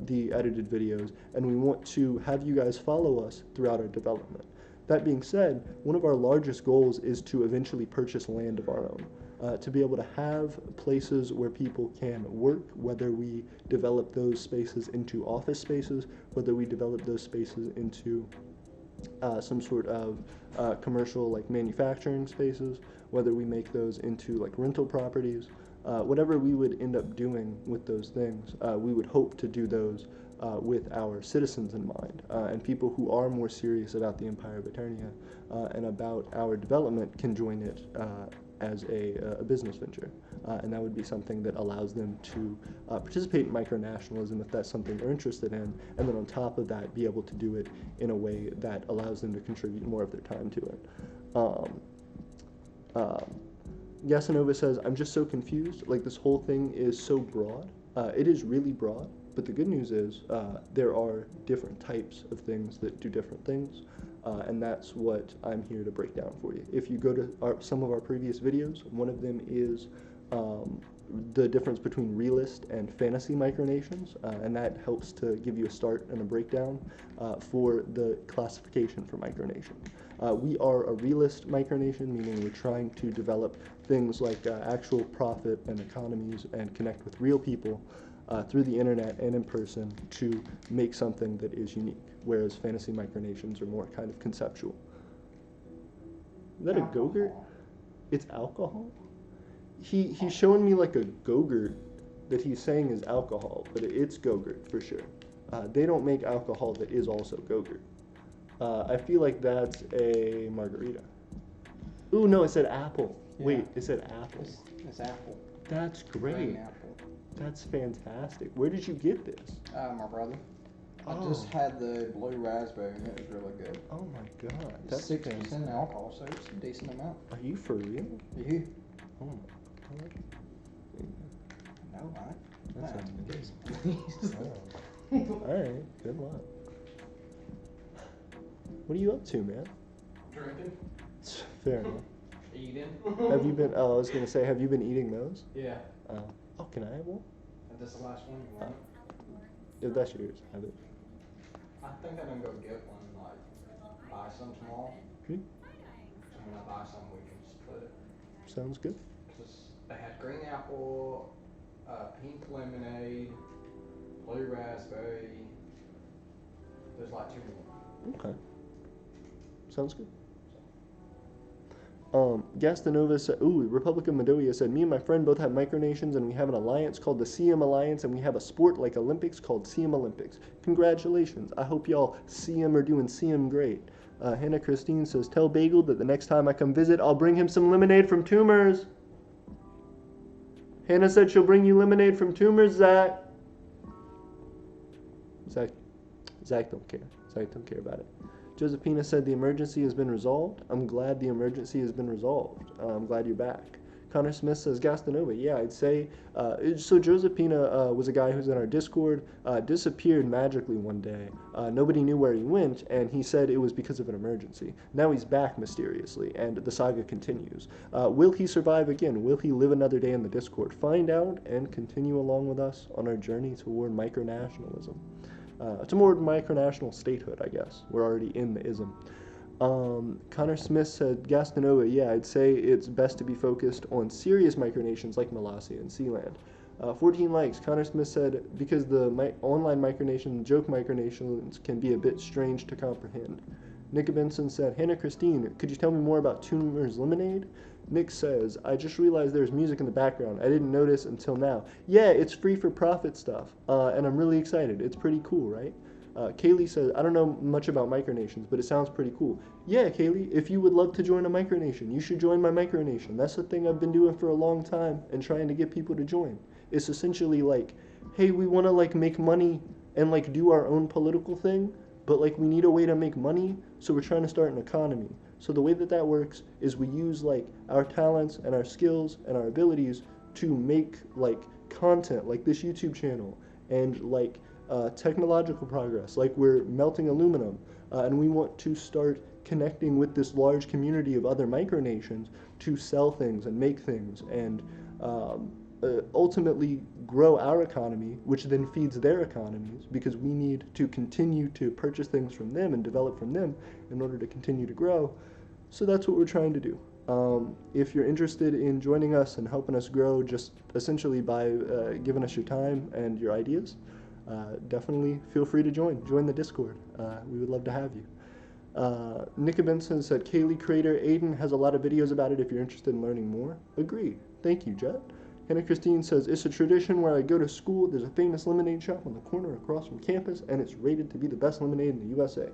the edited videos, and we want to have you guys follow us throughout our development. That being said, one of our largest goals is to eventually purchase land of our own, to be able to have places where people can work, whether we develop those spaces into office spaces, whether we develop those spaces into some sort of commercial like manufacturing spaces, whether we make those into like rental properties. Whatever we would end up doing with those things, we would hope to do those with our citizens in mind, and people who are more serious about the Empire of Aeternia and about our development can join it as a business venture. And that would be something that allows them to participate in micronationalism if that's something they're interested in, and then on top of that be able to do it in a way that allows them to contribute more of their time to it. Gasanova says, I'm just so confused, like this whole thing is so broad. It is really broad, but the good news is there are different types of things that do different things, and that's what I'm here to break down for you. If you go to some of our previous videos, one of them is the difference between realist and fantasy micronations, and that helps to give you a start and a breakdown for the classification for micronation. We are a realist micronation, meaning we're trying to develop things like actual profit and economies and connect with real people through the internet and in person to make something that is unique, whereas fantasy micronations are more kind of conceptual. Is that
Alcohol.
a Go-Gurt? It's alcohol? He's showing me like a Go-Gurt that he's saying is alcohol, but it's Go-Gurt for sure. They don't make alcohol that is also Go-Gurt. I feel like that's a margarita. Ooh, no, it said apple.
Yeah.
Wait, it said apple.
It's apple.
That's great.
Green apple.
That's fantastic. Where did you get this?
My brother. I
Oh.
just had the blue raspberry and it was really good.
Oh my god.
It's
That's
6%
fantastic.
alcohol, so it's a decent amount.
Are you for real?
You?
Oh my god.
No,
That's
Please.
Alright, good luck. What are you up to, man?
Drinking,
Fair enough.
eating.
Have you been, I was gonna say, have you been eating those?
Yeah.
Oh, can I have one?
And this is the last one you want?
If that's yours, have it.
I think I'm gonna go get one, like, buy some tomorrow.
Hmm?
So when I buy some, we can split it.
Sounds good.
Cause they had green apple, pink lemonade, blue raspberry. There's like 2 more.
Okay. Sounds good. Gastanova said, Republic of Moldova said, me and my friend both have micronations and we have an alliance called the CM Alliance and we have a sport like Olympics called CM Olympics. Congratulations. I hope y'all CM are doing CM great. Hannah Christine says, tell Bagel that the next time I come visit, I'll bring him some lemonade from Tumors. Hannah said she'll bring you lemonade from Tumors, Zach. Zach don't care. Zach don't care about it. Josephina said the emergency has been resolved. I'm glad the emergency has been resolved. I'm glad you're back. Connor Smith says Gastanova. Yeah, I'd say. So Josephina was a guy who's in our Discord, disappeared magically one day. Nobody knew where he went, and he said it was because of an emergency. Now he's back mysteriously, and the saga continues. Will he survive again? Will he live another day in the Discord? Find out and continue along with us on our journey toward micronationalism. Toward micronational statehood, I guess. We're already in the ism. Connor Smith said, Gastanova, yeah, I'd say it's best to be focused on serious micronations like Molossia and Sealand. 14 likes. Connor Smith said, because the online micronation, joke micronations can be a bit strange to comprehend. Nick Benson said, Hannah Christine, could you tell me more about Tumors Lemonade? Nick says, I just realized there's music in the background. I didn't notice until now. Yeah, it's free for profit stuff, and I'm really excited. It's pretty cool, right? Kaylee says, I don't know much about micronations, but it sounds pretty cool. Yeah, Kaylee, if you would love to join a micronation, you should join my micronation. That's the thing I've been doing for a long time and trying to get people to join. It's essentially like, hey, we want to like make money and like do our own political thing, but like we need a way to make money, so we're trying to start an economy. So the way that that works is we use like our talents and our skills and our abilities to make like content like this YouTube channel and like technological progress, like we're melting aluminum, and we want to start connecting with this large community of other micronations to sell things and make things and ultimately grow our economy, which then feeds their economies, because we need to continue to purchase things from them and develop from them in order to continue to grow. So that's what we're trying to do. If you're interested in joining us and helping us grow, just essentially by giving us your time and your ideas, definitely feel free to join the Discord. We would love to have you. Nika Benson said, Kaylee creator Aiden has a lot of videos about it if you're interested in learning more. Agree. Thank you, Jet. Hannah Christine says, it's a tradition where I go to school. There's a famous lemonade shop on the corner across from campus, and it's rated to be the best lemonade in the USA.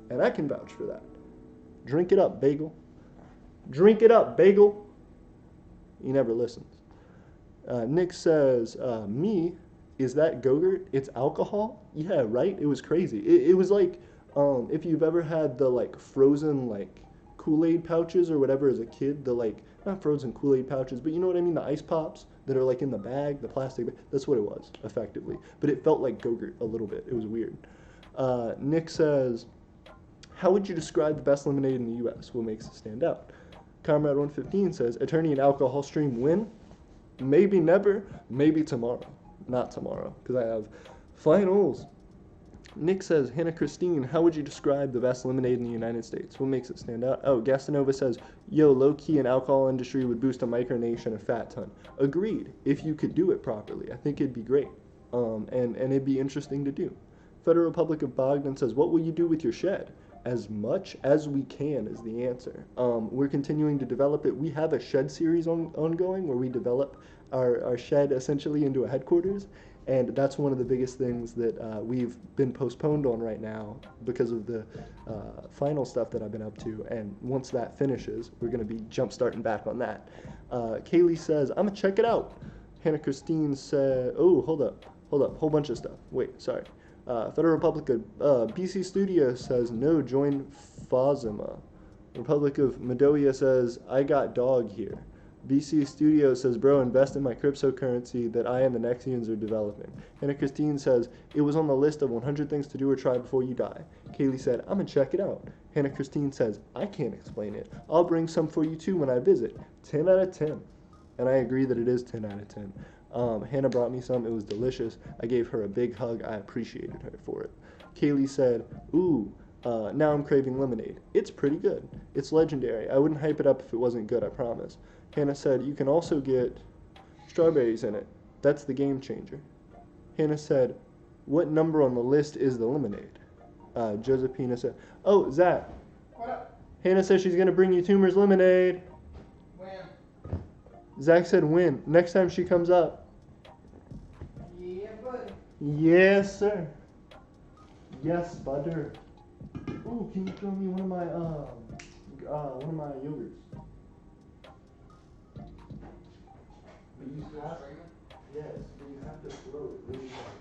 And I can vouch for that. Drink it up, Bagel. Drink it up, Bagel. He never listens. Nick says, me, is that Go-Gurt? It's alcohol? Yeah, right? It was crazy. It was like, if you've ever had the like frozen like Kool-Aid pouches or whatever as a kid, the like, not frozen Kool-Aid pouches, but you know what I mean, the ice pops that are like in the bag, the plastic bag. That's what it was, effectively. But it felt like Go-Gurt a little bit. It was weird. Nick says, how would you describe the best lemonade in the U.S.? What makes it stand out? Comrade 115 says, Aeternia and alcohol stream win? Maybe never, maybe tomorrow. Not tomorrow, because I have finals. Nick says, Hannah Christine, how would you describe the best lemonade in the United States? What makes it stand out? Oh, Gastanova says, yo, low-key and alcohol industry would boost a micronation a fat ton. Agreed, if you could do it properly. I think it'd be great. And it'd be interesting to do. Federal Republic of Bogdan says, what will you do with your shed? As much as we can is the answer. We're continuing to develop it. We have a shed series ongoing where we develop our shed essentially into a headquarters. And that's one of the biggest things that we've been postponed on right now because of the final stuff that I've been up to. And once that finishes, we're going to be jump starting back on that. Kaylee says, I'm going to check it out. Hannah Christine said, oh, hold up, whole bunch of stuff. Wait, sorry. Federal Republic of BC Studio says, no, join Fazima. Republic of Madoia says, I got dog here. BC Studio says, bro, invest in my cryptocurrency that I and the Nexians are developing. Hannah Christine says, it was on the list of 100 things to do or try before you die. Kaylee said, I'm going to check it out. Hannah Christine says, I can't explain it. I'll bring some for you too when I visit. 10 out of 10. And I agree that it is 10 out of 10. Hannah brought me some. It was delicious. I gave her a big hug. I appreciated her for it. Kaylee said, ooh, now I'm craving lemonade. It's pretty good. It's legendary. I wouldn't hype it up if it wasn't good, I promise. Hannah said, you can also get strawberries in it. That's the game changer. Hannah said, what number on the list is the lemonade? Josephina said, oh, Zach.
What up?
Hannah says she's going to bring you Toomer's lemonade.
When?
Zach said when. Next time she comes up.
Yeah, buddy.
Yes, sir. Yes, butter. Ooh, can you throw me one of my yogurts? But you have, yes, but you have to throw it really hard.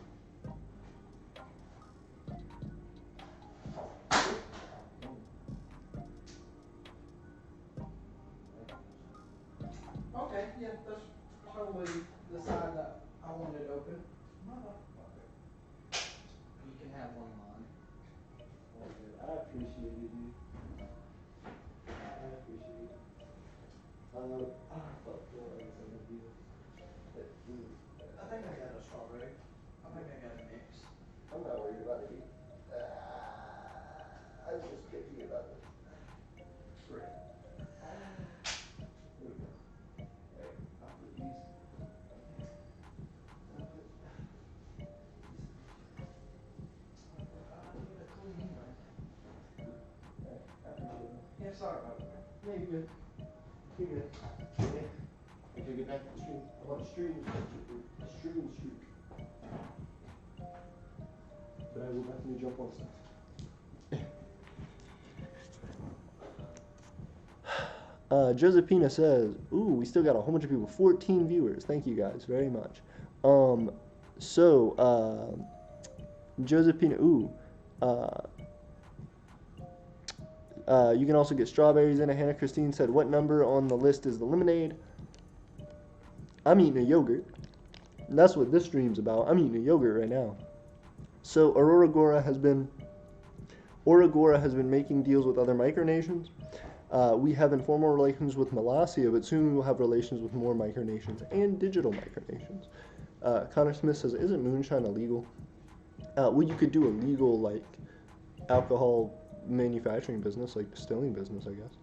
Okay, yeah, that's totally the side that I wanted open. Motherfucker. You can have one of mine.
I appreciate it, dude. I appreciate it. Fuck, what else I gonna do?
I think I got a strawberry. I think I got a mix.
I'm not worried about it, dude. I'm just picky about it.
Great.
There we go. Alright, I'll put these.
Yeah, sorry about that.
Yeah, you're good. You're good. Yeah. I took it back to the stream. I'm on the stream. Stream streak. But I will definitely jump on stuff. Josephina says, ooh, we still got a whole bunch of people. 14 viewers. Thank you guys very much. Josephina, ooh. You can also get strawberries in it. Hannah Christine said, what number on the list is the lemonade? I'm eating a yogurt. And that's what this stream's about. I'm eating a yogurt right now. So Aurora has been making deals with other micronations. We have informal relations with Molossia, but soon we will have relations with more micronations and digital micronations. Connor Smith says, isn't moonshine illegal? Well, you could do a legal, like, alcohol manufacturing business, like distilling business, I guess.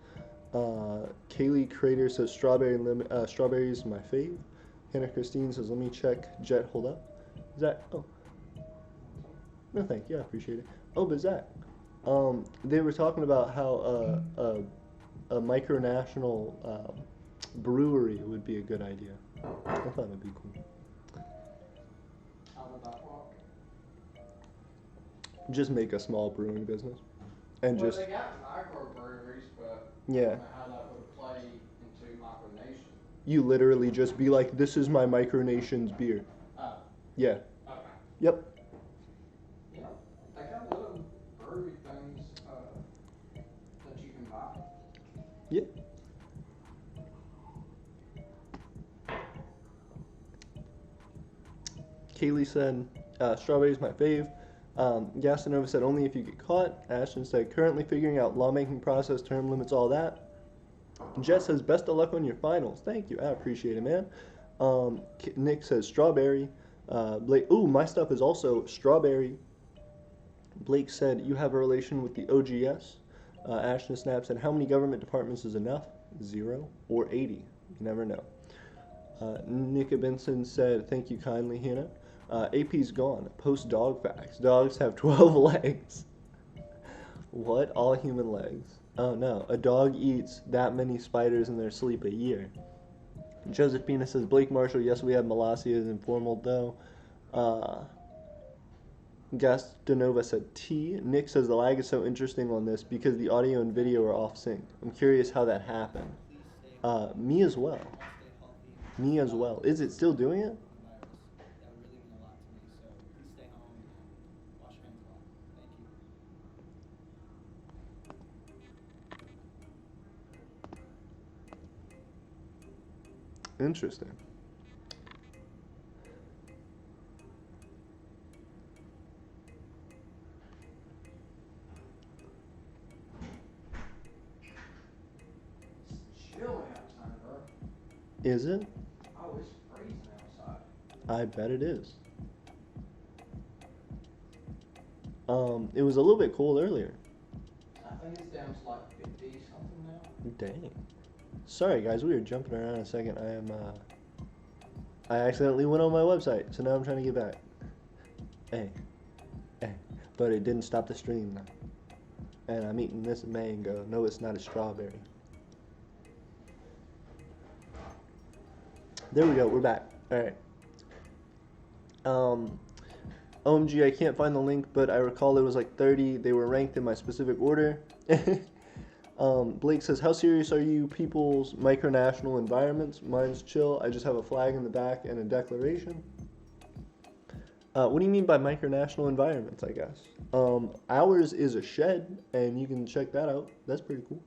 Kaylee Crater says, strawberries is my fave. Hannah Christine says, let me check. Jet, hold up. Zach, oh. No, thank you, I appreciate it. Oh, but Zach, they were talking about how a micronational brewery would be a good idea. I thought that'd be cool.
How would that work?
Just make a small brewing business. And
Well,
just,
they got microbreweries, but I
yeah.
don't know how that would play into Micronation.
You literally just be like, this is my micronation's beer.
Oh,
Yeah.
okay.
Yep.
You know, they got little brewery things that you can buy.
Yep. Kaylee said, strawberry's my fave. Gastanova said, only if you get caught. Ashton said, currently figuring out lawmaking process, term limits, all that. Jess says, best of luck on your finals. Thank you. I appreciate it, man. Nick says strawberry. Blake, ooh, my stuff is also strawberry. Blake said you have a relation with the OGS. Ashton Snap said how many government departments is enough? 0 or 80. You never know. Nika Benson said thank you kindly, Hannah. AP's gone. Post dog facts. Dogs have 12 legs. What? All human legs. Oh no, a dog eats that many spiders in their sleep a year. Josephina says, Blake Marshall, yes, we have Molossia as informal though. Gastonova said T. Nick says the lag is so interesting on this because the audio and video are off sync. I'm curious how that happened. Me as well. Me as well. Is it still doing it? Interesting.
It's chilly outside, bro.
Is it?
Oh, it's freezing outside.
I bet it is. It was a little bit cold earlier.
I think it's down to like 50 something now.
Dang. Sorry guys, we were jumping around a second. I accidentally went on my website, so now I'm trying to get back. Hey. But it didn't stop the stream. And I'm eating this mango. No, it's not a strawberry. There we go, we're back. Alright. OMG, I can't find the link, but I recall it was like 30. They were ranked in my specific order. Blake says, how serious are you people's micronational environments? Mine's chill. I just have a flag in the back and a declaration. What do you mean by micronational environments, I guess? Ours is a shed, and you can check that out. That's pretty cool.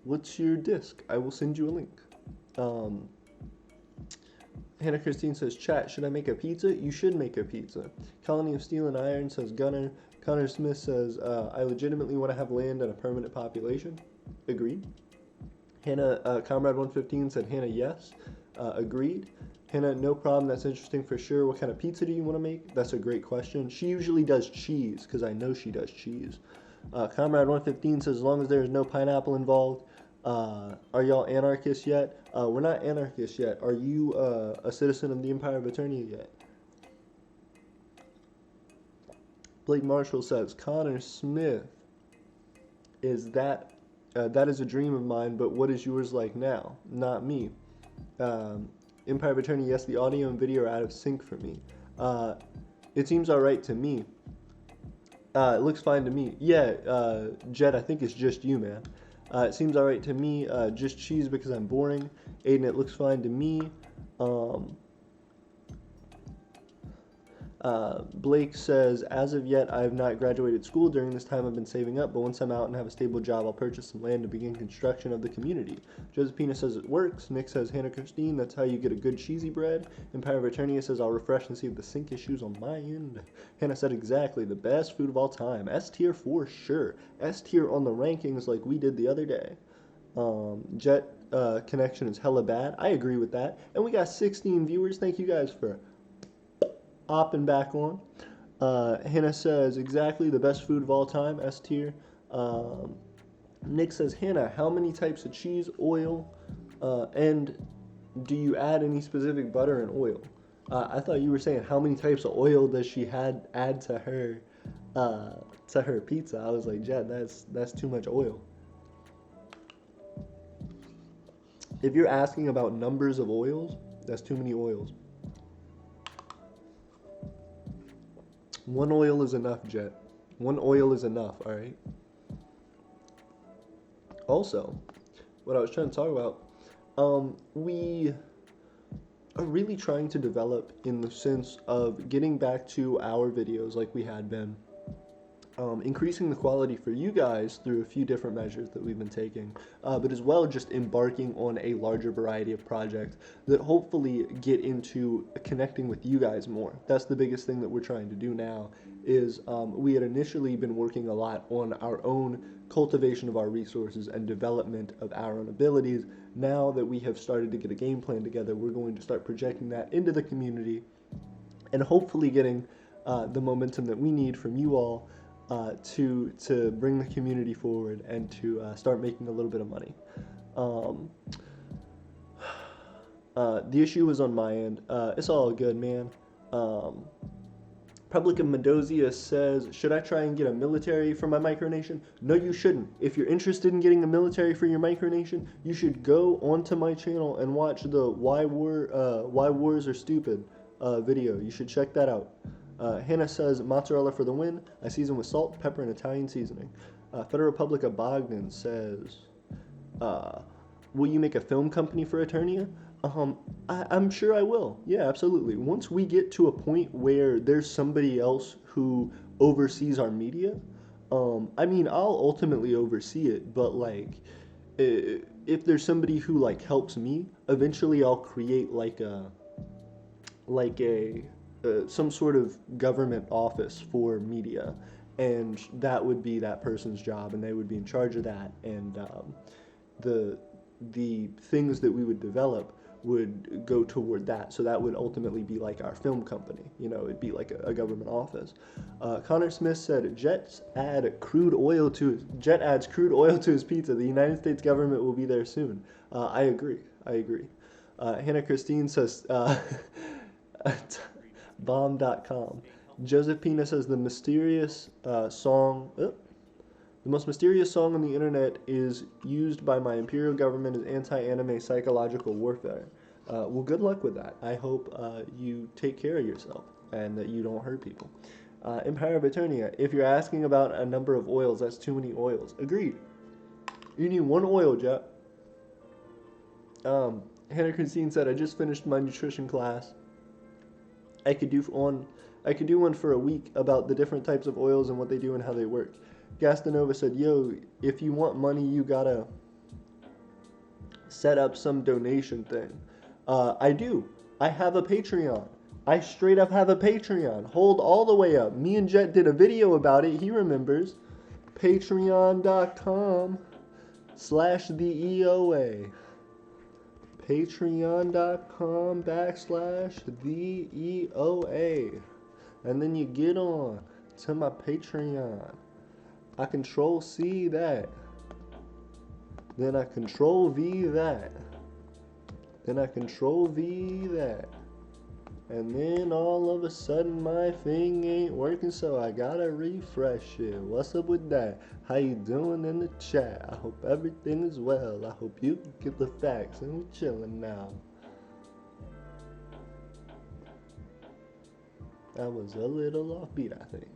What's your disc? I will send you a link. Hannah Christine says, chat, should I make a pizza? You should make a pizza. Colony of Steel and Iron says, Gunner. Connor Smith says, I legitimately want to have land and a permanent population. Agreed. Hannah, Comrade 115 said, Hannah, yes. Agreed. Hannah, no problem. That's interesting for sure. What kind of pizza do you want to make? That's a great question. She usually does cheese, because I know she does cheese. Comrade 115 says, as long as there is no pineapple involved. Are y'all anarchists yet? We're not anarchists yet. Are you a citizen of the Empire of Aeternia yet? Blake Marshall says, Connor Smith, is that is a dream of mine, but what is yours like now? Not me. Empire of Aeternia, yes, the audio and video are out of sync for me. It seems alright to me. It looks fine to me. Yeah, Jed, I think it's just you, man. It seems alright to me. Just cheese because I'm boring. Aiden, it looks fine to me. Blake says, as of yet, I have not graduated school. During this time, I've been saving up, but once I'm out and have a stable job, I'll purchase some land to begin construction of the community. Josephina says it works. Nick says, Hannah Christine, that's how you get a good cheesy bread. Empire of Aeternia says, I'll refresh and see if the sync issues on my end. Hannah said, exactly, the best food of all time. S tier for sure. S tier on the rankings like we did the other day. Jet connection is hella bad. I agree with that. And we got 16 viewers. Thank you guys for hopping back on. Hannah says, exactly, the best food of all time, S tier. Nick says, Hannah, how many types of cheese, oil, and do you add any specific butter and oil? I thought you were saying how many types of oil does she add to her pizza. I was like, Jed, that's too much oil. If you're asking about numbers of oils, that's too many oils. One oil is enough, Jet. One oil is enough, alright? Also, what I was trying to talk about, we are really trying to develop in the sense of getting back to our videos like we had been, increasing the quality for you guys through a few different measures that we've been taking, but as well just embarking on a larger variety of projects that hopefully get into connecting with you guys more. That's the biggest thing that we're trying to do now is we had initially been working a lot on our own cultivation of our resources and development of our own abilities. Now that we have started to get a game plan together, we're going to start projecting that into the community and hopefully getting the momentum that we need from you all to bring the community forward and to start making a little bit of money. The issue was on my end. It's all good, man. Public of Mendoza says, should I try and get a military for my micronation? No, you shouldn't. If you're interested in getting a military for your micronation, you should go onto my channel and watch the Why Wars Are Stupid video. You should check that out. Hannah says, mozzarella for the win. I season with salt, pepper, and Italian seasoning. Federal Republic of Bogdan says, will you make a film company for Aeternia? I'm sure I will. Yeah, absolutely. Once we get to a point where there's somebody else who oversees our media, I mean, I'll ultimately oversee it, but like, if there's somebody who like helps me, eventually I'll create like a some sort of government office for media, and that would be that person's job, and they would be in charge of that, and the things that we would develop would go toward that. So that would ultimately be like our film company. You know, it'd be like a government office. Connor Smith said, Jet adds crude oil to his pizza. The United States government will be there soon. I agree. Hannah Christine says, bomb.com. Josephina says the most mysterious song on the internet is used by my imperial government as anti-anime psychological warfare. Well, good luck with that. I hope you take care of yourself and that you don't hurt people. Empire of Aeternia, if you're asking about a number of oils, that's too many oils. Agreed. You need one oil, Jet. Hannah Christine said, I just finished my nutrition class. I could do one for a week about the different types of oils and what they do and how they work. Gastanova said, yo, if you want money, you gotta set up some donation thing. I do. I have a Patreon. I straight up have a Patreon. Hold all the way up. Me and Jet did a video about it. He remembers. Patreon.com/the EOA. Patreon.com/the EOA. And then you get on to my Patreon. I control C that. Then I control V that. Then I control V that. And then all of a sudden my thing ain't working, so I gotta refresh it. What's up with that? How you doing in the chat? I hope everything is well. I hope you get the facts and we're chilling now. I was a little offbeat, I think.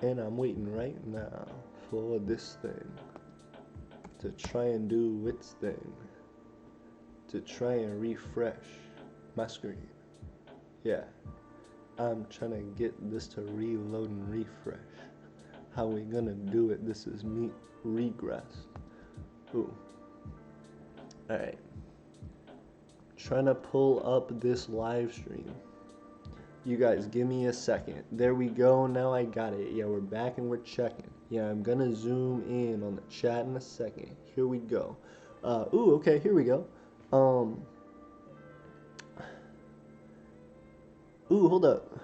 And I'm waiting right now for this thing to try and do its thing. To try and refresh my screen. Yeah. I'm trying to get this to reload and refresh. How we gonna do it? This is me regress. Ooh. Alright. Trying to pull up this live stream. You guys, give me a second. There we go. Now I got it. Yeah, we're back and we're checking. Yeah, I'm gonna zoom in on the chat in a second. Here we go. Okay, here we go. Hold up.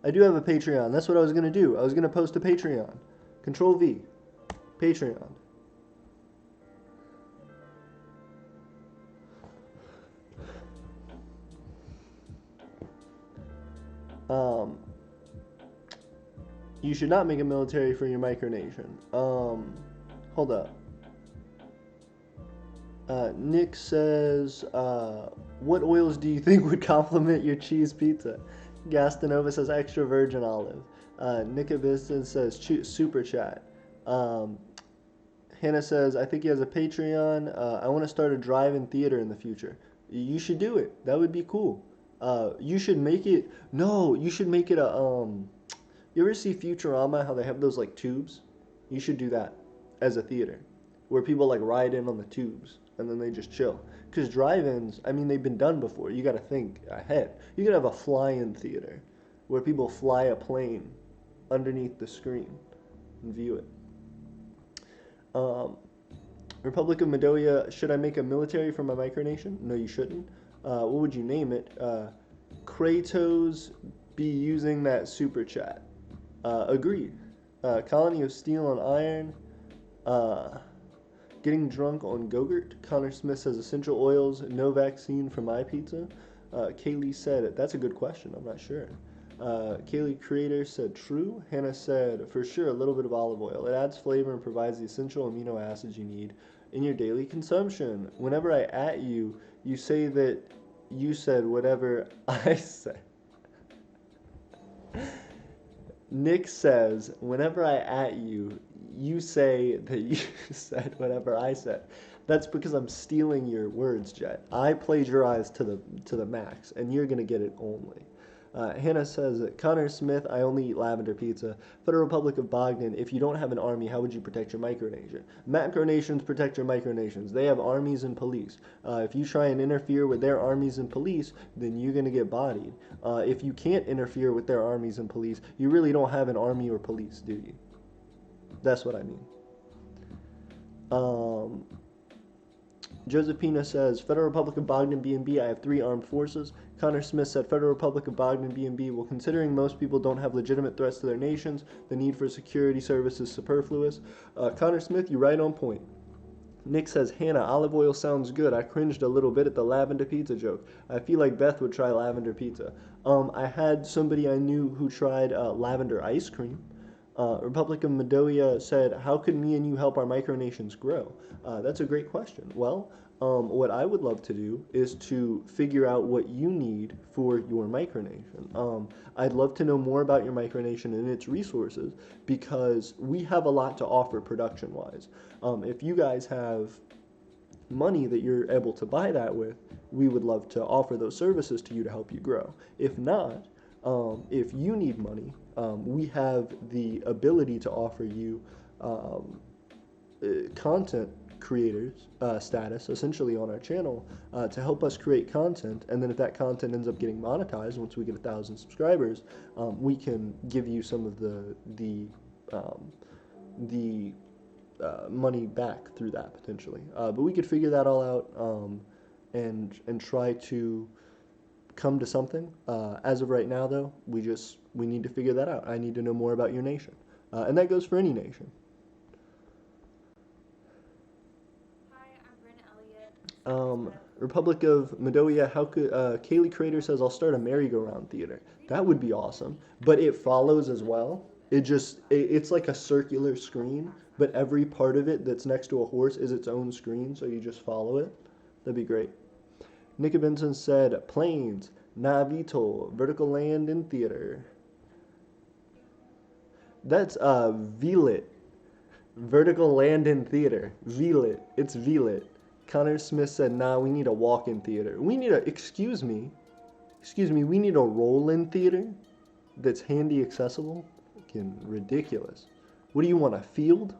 I do have a Patreon. That's what I was gonna do. I was gonna post a Patreon. Control V. Patreon. You should not make a military for your micronation. Hold up. Nick says, what oils do you think would complement your cheese pizza? Gastanova says extra virgin olive. Nick Aviston says super chat. Hannah says, I think he has a Patreon. I want to start a drive-in theater in the future. You should do it. That would be cool. You should make it. No, you should make it a You ever see Futurama? How they have those like tubes? You should do that as a theater, where people like ride in on the tubes and then they just chill. Because drive-ins, I mean, they've been done before. You got to think ahead. You could have a fly-in theater where people fly a plane underneath the screen and view it. Um, Republic of Madoia, should I make a military for my micronation? No, you shouldn't. What would you name it? Kratos be using that super chat. Agreed. Colony of Steel and Iron. Getting drunk on Gogurt. Connor Smith says essential oils, no vaccine for my pizza. Kaylee said, that's a good question. I'm not sure. Kaylee Creator said true. Hannah said, for sure, a little bit of olive oil. It adds flavor and provides the essential amino acids you need in your daily consumption. Whenever I at you, you say that you said whatever I said. Nick says, whenever I at you, you say that you said whatever I said. That's because I'm stealing your words, Jet. I plagiarize to the max, and you're gonna get it only. Hannah says, Connor Smith, I only eat lavender pizza. Federal Republic of Bogdan, if you don't have an army, how would you protect your micronation? Macronations protect your micronations. They have armies and police. If you try and interfere with their armies and police, then you're going to get bodied. If you can't interfere with their armies and police, you really don't have an army or police, do you? That's what I mean. Josephina says, Federal Republic of Bogdan B&B, I have 3 armed forces. Connor Smith said, Federal Republic of Bogdan B&B, well, considering most people don't have legitimate threats to their nations, the need for security service is superfluous. Connor Smith, you're right on point. Nick says, Hannah, olive oil sounds good. I cringed a little bit at the lavender pizza joke. I feel like Beth would try lavender pizza. I had somebody I knew who tried lavender ice cream. Republic of Madoia said, how could me and you help our micronations grow? That's a great question. Well, what I would love to do is to figure out what you need for your micronation. I'd love to know more about your micronation and its resources because we have a lot to offer production-wise. If you guys have money that you're able to buy that with, we would love to offer those services to you to help you grow. If not, if you need money, we have the ability to offer you content creators status essentially on our channel to help us create content, and then if that content ends up getting monetized once we get 1,000 subscribers, we can give you some of the money back through that potentially. But we could figure that all out and try to come to something. As of right now, though, we need to figure that out. I need to know more about your nation, and that goes for any nation. Republic of Madoia, how could Kaylee Crater says I'll start a merry-go-round theater. That would be awesome, but it follows as well. It's like a circular screen, but every part of it that's next to a horse is its own screen, so you just follow it. That'd be great. Nick Benson said planes, Navito, vertical land in theater. That's VLIT. Vertical land in theater. VLIT. It's VLIT. Connor Smith said, nah, we need a walk-in theater. We need excuse me, we need a roll-in theater that's handy accessible? Fucking ridiculous. What do you want, a field?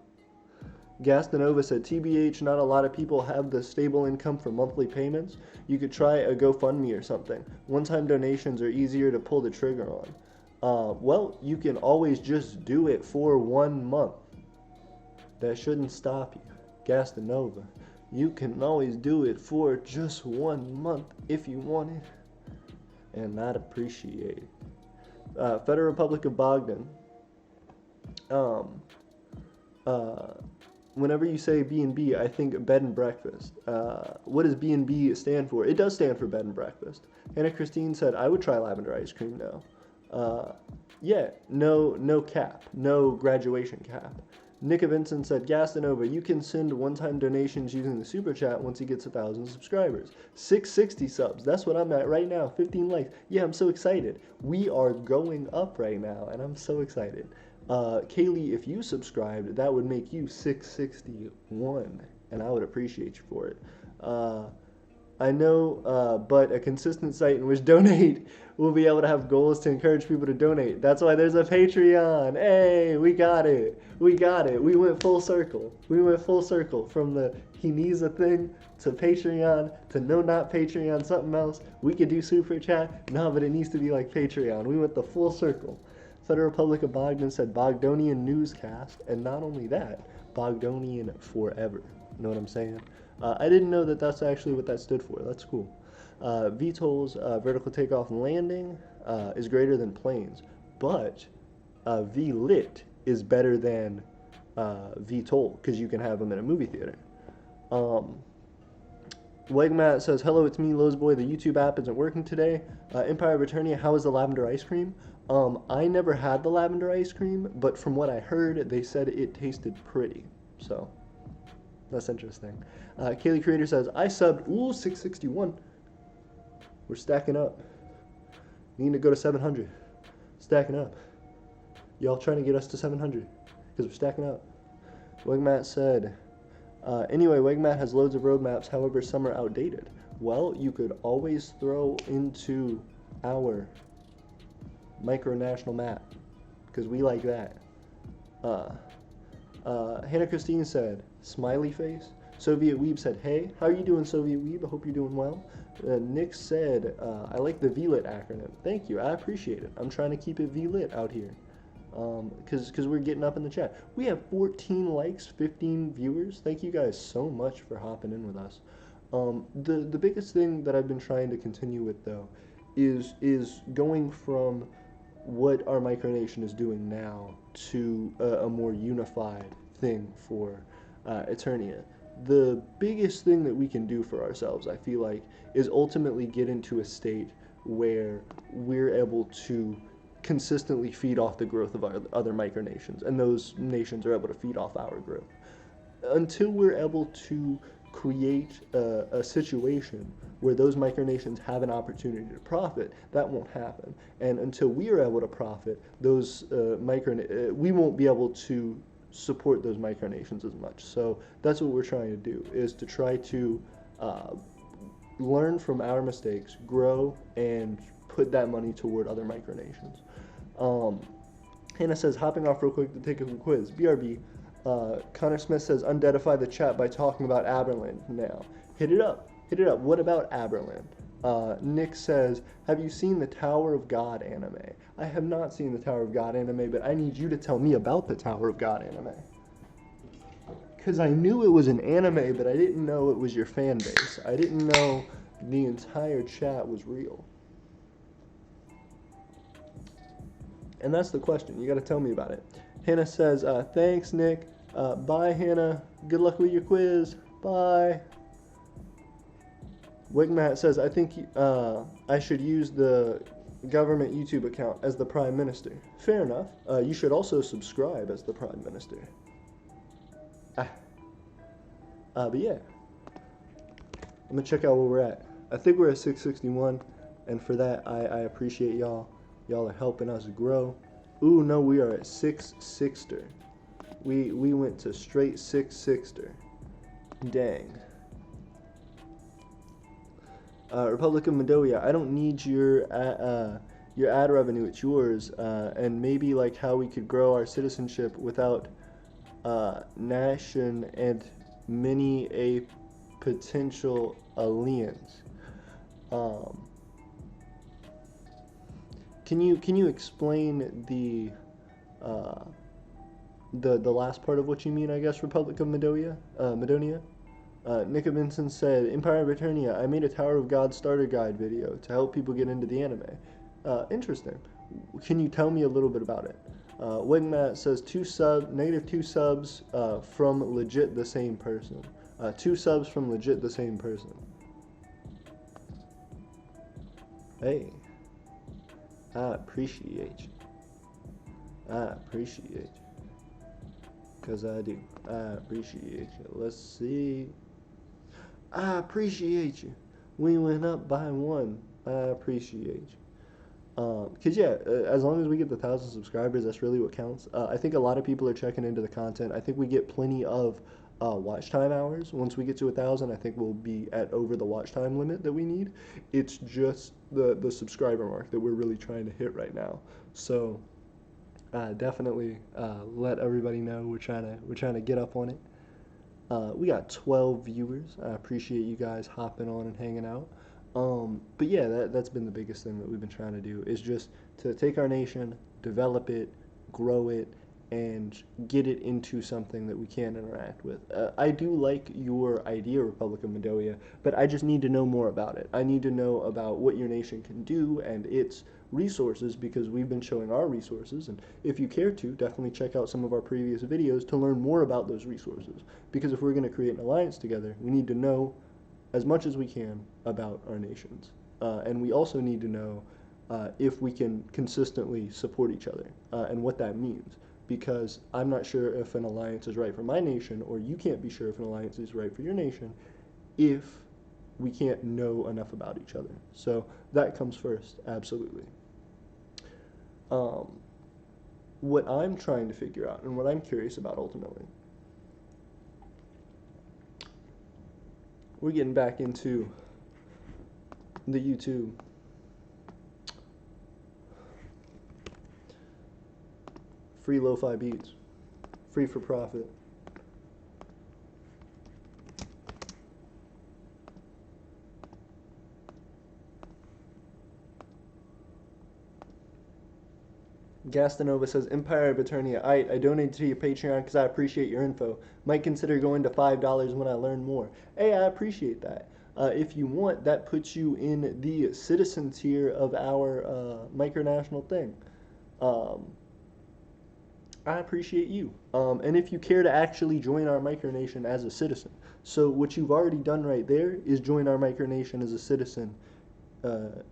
Gastanova said, TBH, not a lot of people have the stable income for monthly payments. You could try a GoFundMe or something. One-time donations are easier to pull the trigger on. Well, you can always just do it for 1 month. That shouldn't stop you. Gastanova. You can always do it for just 1 month if you want it. And I'd appreciate it. Federal Republic of Bogdan. Whenever you say B&B, I think bed and breakfast. What does B&B stand for? It does stand for bed and breakfast. Hannah Christine said, I would try lavender ice cream now. Yeah, no cap. No graduation cap. Nick Vincent said, Gastanova, you can send one-time donations using the super chat once he gets 1,000 subscribers. 660 subs. That's what I'm at right now. 15 likes. Yeah, I'm so excited. We are going up right now, and I'm so excited. Kaylee, if you subscribed, that would make you 661, and I would appreciate you for it. I know, but a consistent site in which donate will be able to have goals to encourage people to donate. That's why there's a Patreon. Hey, we got it. We got it. We went full circle. We went full circle from the he needs a thing to Patreon to no, not Patreon, something else. We could do super chat. No, but it needs to be like Patreon. We went the full circle. Federal Republic of Bogdan said Bogdanian newscast, and not only that, Bogdanian forever. Know what I'm saying? I didn't know that that's actually what that stood for. That's cool. VTOL's vertical takeoff and landing is greater than planes, but VLIT is better than VTOL because you can have them in a movie theater. Wegmat says, hello, it's me, Lozboy. The YouTube app isn't working today. Empire of Eternia, how is the lavender ice cream? I never had the lavender ice cream, but from what I heard, they said it tasted pretty. So, that's interesting. Kaylee Creator says, I subbed, 661. We're stacking up. Need to go to 700. Stacking up. Y'all trying to get us to 700, because we're stacking up. Wegmat said, anyway, Wegmat has loads of roadmaps, however, some are outdated. Well, you could always throw into our micronational map, because we like that. Hannah Christine said, smiley face. Soviet Weeb said, hey, how are you doing, Soviet Weeb? I hope you're doing well. Nick said, I like the VLIT acronym. Thank you, I appreciate it. I'm trying to keep it VLIT out here. Because we're getting up in the chat. We have 14 likes, 15 viewers. Thank you guys so much for hopping in with us. The biggest thing that I've been trying to continue with, though, is going from what our micronation is doing now to a more unified thing for Aeternia. The biggest thing that we can do for ourselves, I feel like, is ultimately get into a state where we're able to consistently feed off the growth of our other micronations, and those nations are able to feed off our growth. Until we're able to create a situation where those micronations have an opportunity to profit, that won't happen. And until we are able to profit, those we won't be able to support those micronations as much. So that's what we're trying to do, is to try to learn from our mistakes, grow, and put that money toward other micronations. Hannah says, hopping off real quick to take a quiz. BRB. Connor Smith says, undeadify the chat by talking about Aberland now. Hit it up. Hit it up. What about Aberland? Nick says, have you seen the Tower of God anime? I have not seen the Tower of God anime, but I need you to tell me about the Tower of God anime. Because I knew it was an anime, but I didn't know it was your fan base. I didn't know the entire chat was real. And that's the question. You got to tell me about it. Hannah says, thanks, Nick. Bye, Hannah. Good luck with your quiz. Bye. Wigmat says, I think I should use the government YouTube account as the Prime Minister. Fair enough. You should also subscribe as the Prime Minister. But yeah. I'm going to check out where we're at. I think we're at 661, and for that, I appreciate y'all. Y'all are helping us grow. Ooh, no, we are at 6-6er. We went to straight 6-6er. Dang. Republic of Moldova, I don't need your ad revenue, it's yours. And maybe like how we could grow our citizenship without nation and many a potential alliance. Can you explain the last part of what you mean? I guess Republic of Madonia. Nika Vincent said, Empire of Aeternia, I made a Tower of God starter guide video to help people get into the anime. Interesting. Can you tell me a little bit about it? Wigmat says -2 subs from legit the same person. 2 subs from legit the same person. Hey. I appreciate you. I appreciate you. Because I do. I appreciate you. Let's see. I appreciate you. We went up by 1. I appreciate you. Because, yeah, as long as we get the 1,000 subscribers, that's really what counts. I think a lot of people are checking into the content. I think we get plenty of watch time hours. Once we get to 1,000, I think we'll be at over the watch time limit that we need. It's just the subscriber mark that we're really trying to hit right now. So definitely let everybody know we're trying to get up on it. We got 12 viewers. I appreciate you guys hopping on and hanging out. But yeah, that's been the biggest thing that we've been trying to do is just to take our nation, develop it, grow it, and get it into something that we can interact with. I do like your idea, Republic of Madoia, but I just need to know more about it. I need to know about what your nation can do and its resources because we've been showing our resources. And if you care to, definitely check out some of our previous videos to learn more about those resources. Because if we're going to create an alliance together, we need to know as much as we can about our nations. And we also need to know if we can consistently support each other and what that means. Because I'm not sure if an alliance is right for my nation, or you can't be sure if an alliance is right for your nation if we can't know enough about each other. So that comes first, absolutely. What I'm trying to figure out and what I'm curious about ultimately, we're getting back into the YouTube. Free lo-fi beats. Free for profit. Gastanova says, Empire of Aeternia. I donated to your Patreon because I appreciate your info. Might consider going to $5 when I learn more. Hey, I appreciate that. If you want, that puts you in the citizen tier of our micronational thing. I appreciate you. And if you care to actually join our micronation as a citizen. So what you've already done right there is join our micronation as a citizen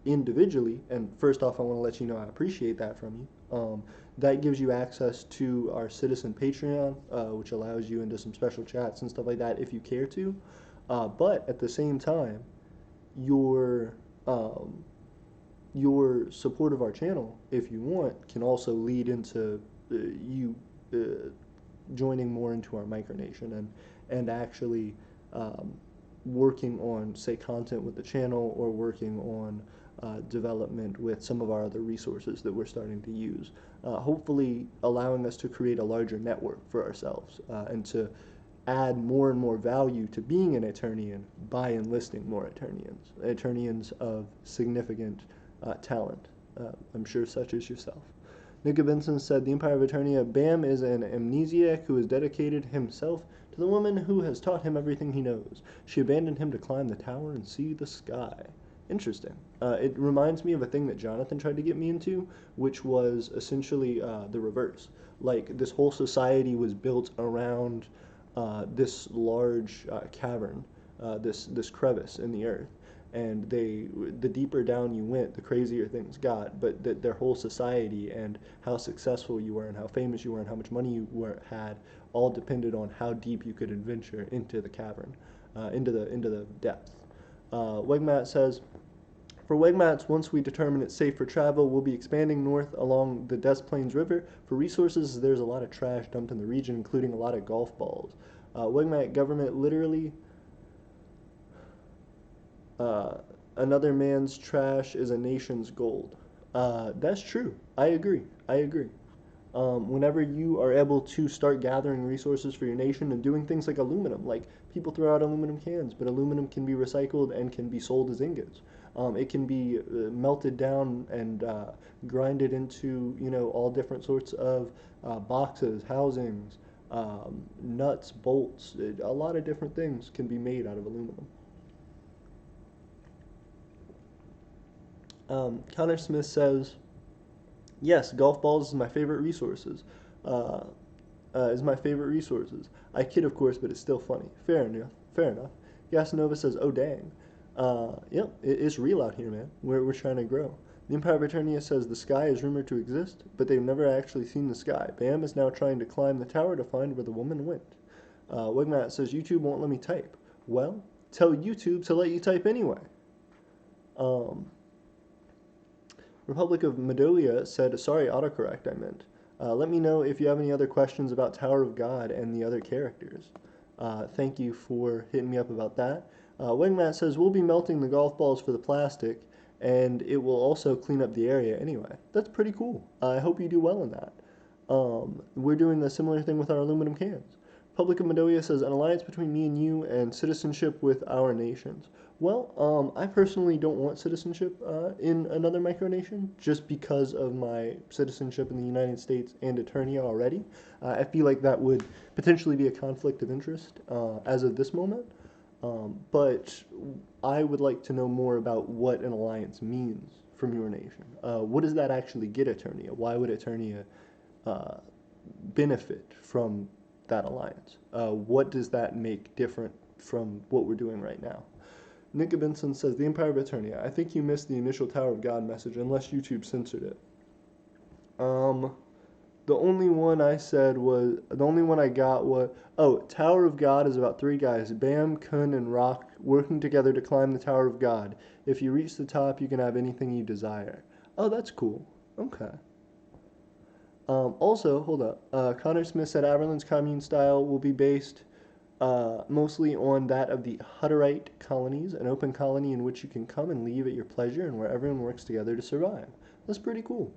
individually. And first off, I want to let you know I appreciate that from you. That gives you access to our citizen Patreon, which allows you into some special chats and stuff like that if you care to. But at the same time, your support of our channel, if you want, can also lead into you joining more into our micronation and actually working on, say, content with the channel or working on development with some of our other resources that we're starting to use. Hopefully allowing us to create a larger network for ourselves and to add more and more value to being an Aeternian by enlisting more Aeternians of significant talent. I'm sure such as yourself. Nika Benson said, the Empire of Aeternia, Bam is an amnesiac who has dedicated himself to the woman who has taught him everything he knows. She abandoned him to climb the tower and see the sky. Interesting. It reminds me of a thing that Jonathan tried to get me into, which was essentially the reverse. Like, this whole society was built around this large cavern, this crevice in the earth. And the deeper down you went, the crazier things got. But their whole society and how successful you were and how famous you were and how much money you had all depended on how deep you could adventure into the cavern, into the depth. Wegmat says, for Wegmats, once we determine it's safe for travel, we'll be expanding north along the Des Plaines River. For resources, there's a lot of trash dumped in the region, including a lot of golf balls. Wegmat government literally... another man's trash is a nation's gold. That's true. I agree. Whenever you are able to start gathering resources for your nation and doing things like aluminum, like people throw out aluminum cans, but aluminum can be recycled and can be sold as ingots. It can be melted down and grinded into, all different sorts of boxes, housings, nuts, bolts. A lot of different things can be made out of aluminum. Connor Smith says, yes, golf balls is my favorite resources. I kid, of course, but it's still funny. Fair enough. Yasanova says, oh, dang. Yep, it's real out here, man. We're trying to grow. The Empire of Aeternia says the sky is rumored to exist, but they've never actually seen the sky. Bam is now trying to climb the tower to find where the woman went. Wigmat says, YouTube won't let me type. Well, tell YouTube to let you type anyway. Republic of Madoia said, sorry, autocorrect I meant. Let me know if you have any other questions about Tower of God and the other characters. Thank you for hitting me up about that. Wingmat says, we'll be melting the golf balls for the plastic, and it will also clean up the area anyway. That's pretty cool. I hope you do well in that. We're doing a similar thing with our aluminum cans. Public of Madoia says, an alliance between me and you and citizenship with our nations. Well, I personally don't want citizenship in another micronation just because of my citizenship in the United States and Aeternia already. I feel like that would potentially be a conflict of interest as of this moment. But I would like to know more about what an alliance means from your nation. What does that actually get Aeternia? Why would Aeternia benefit from that alliance? What does that make different from what we're doing right now? Nick Benson says, the Empire of Aeternia. I think you missed the initial Tower of God message, unless YouTube censored it. The only one I got was, oh, Tower of God is about 3 guys, Bam, Kun, and Rock, working together to climb the Tower of God. If you reach the top, you can have anything you desire. Oh, that's cool. Okay. Also, hold up. Connor Smith said Averland's commune style will be based mostly on that of the Hutterite colonies, an open colony in which you can come and leave at your pleasure and where everyone works together to survive. That's pretty cool.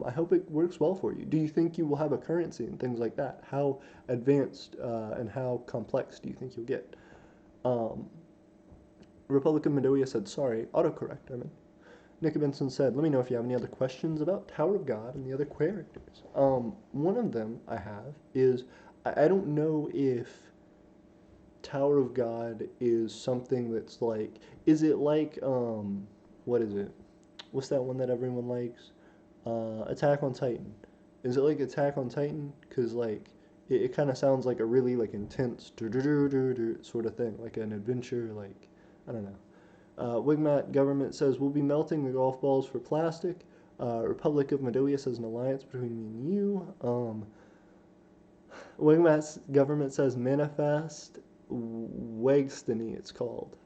I hope it works well for you. Do you think you will have a currency and things like that? How advanced and how complex do you think you'll get? Republican Madoia said, sorry, autocorrect, I mean. Nick Benson said, let me know if you have any other questions about Tower of God and the other characters. One of them I have is, I don't know if Tower of God is something that's like, is it like, what is it? What's that one that everyone likes? Attack on Titan. Is it like Attack on Titan? Because, like, it kind of sounds like a really, like, intense sort of thing. Like an adventure, like, I don't know. Wigmat government says, we'll be melting the golf balls for plastic. Republic of Madoia says, an alliance between me and you. Wigmat's government says, manifest Wegstany, it's called.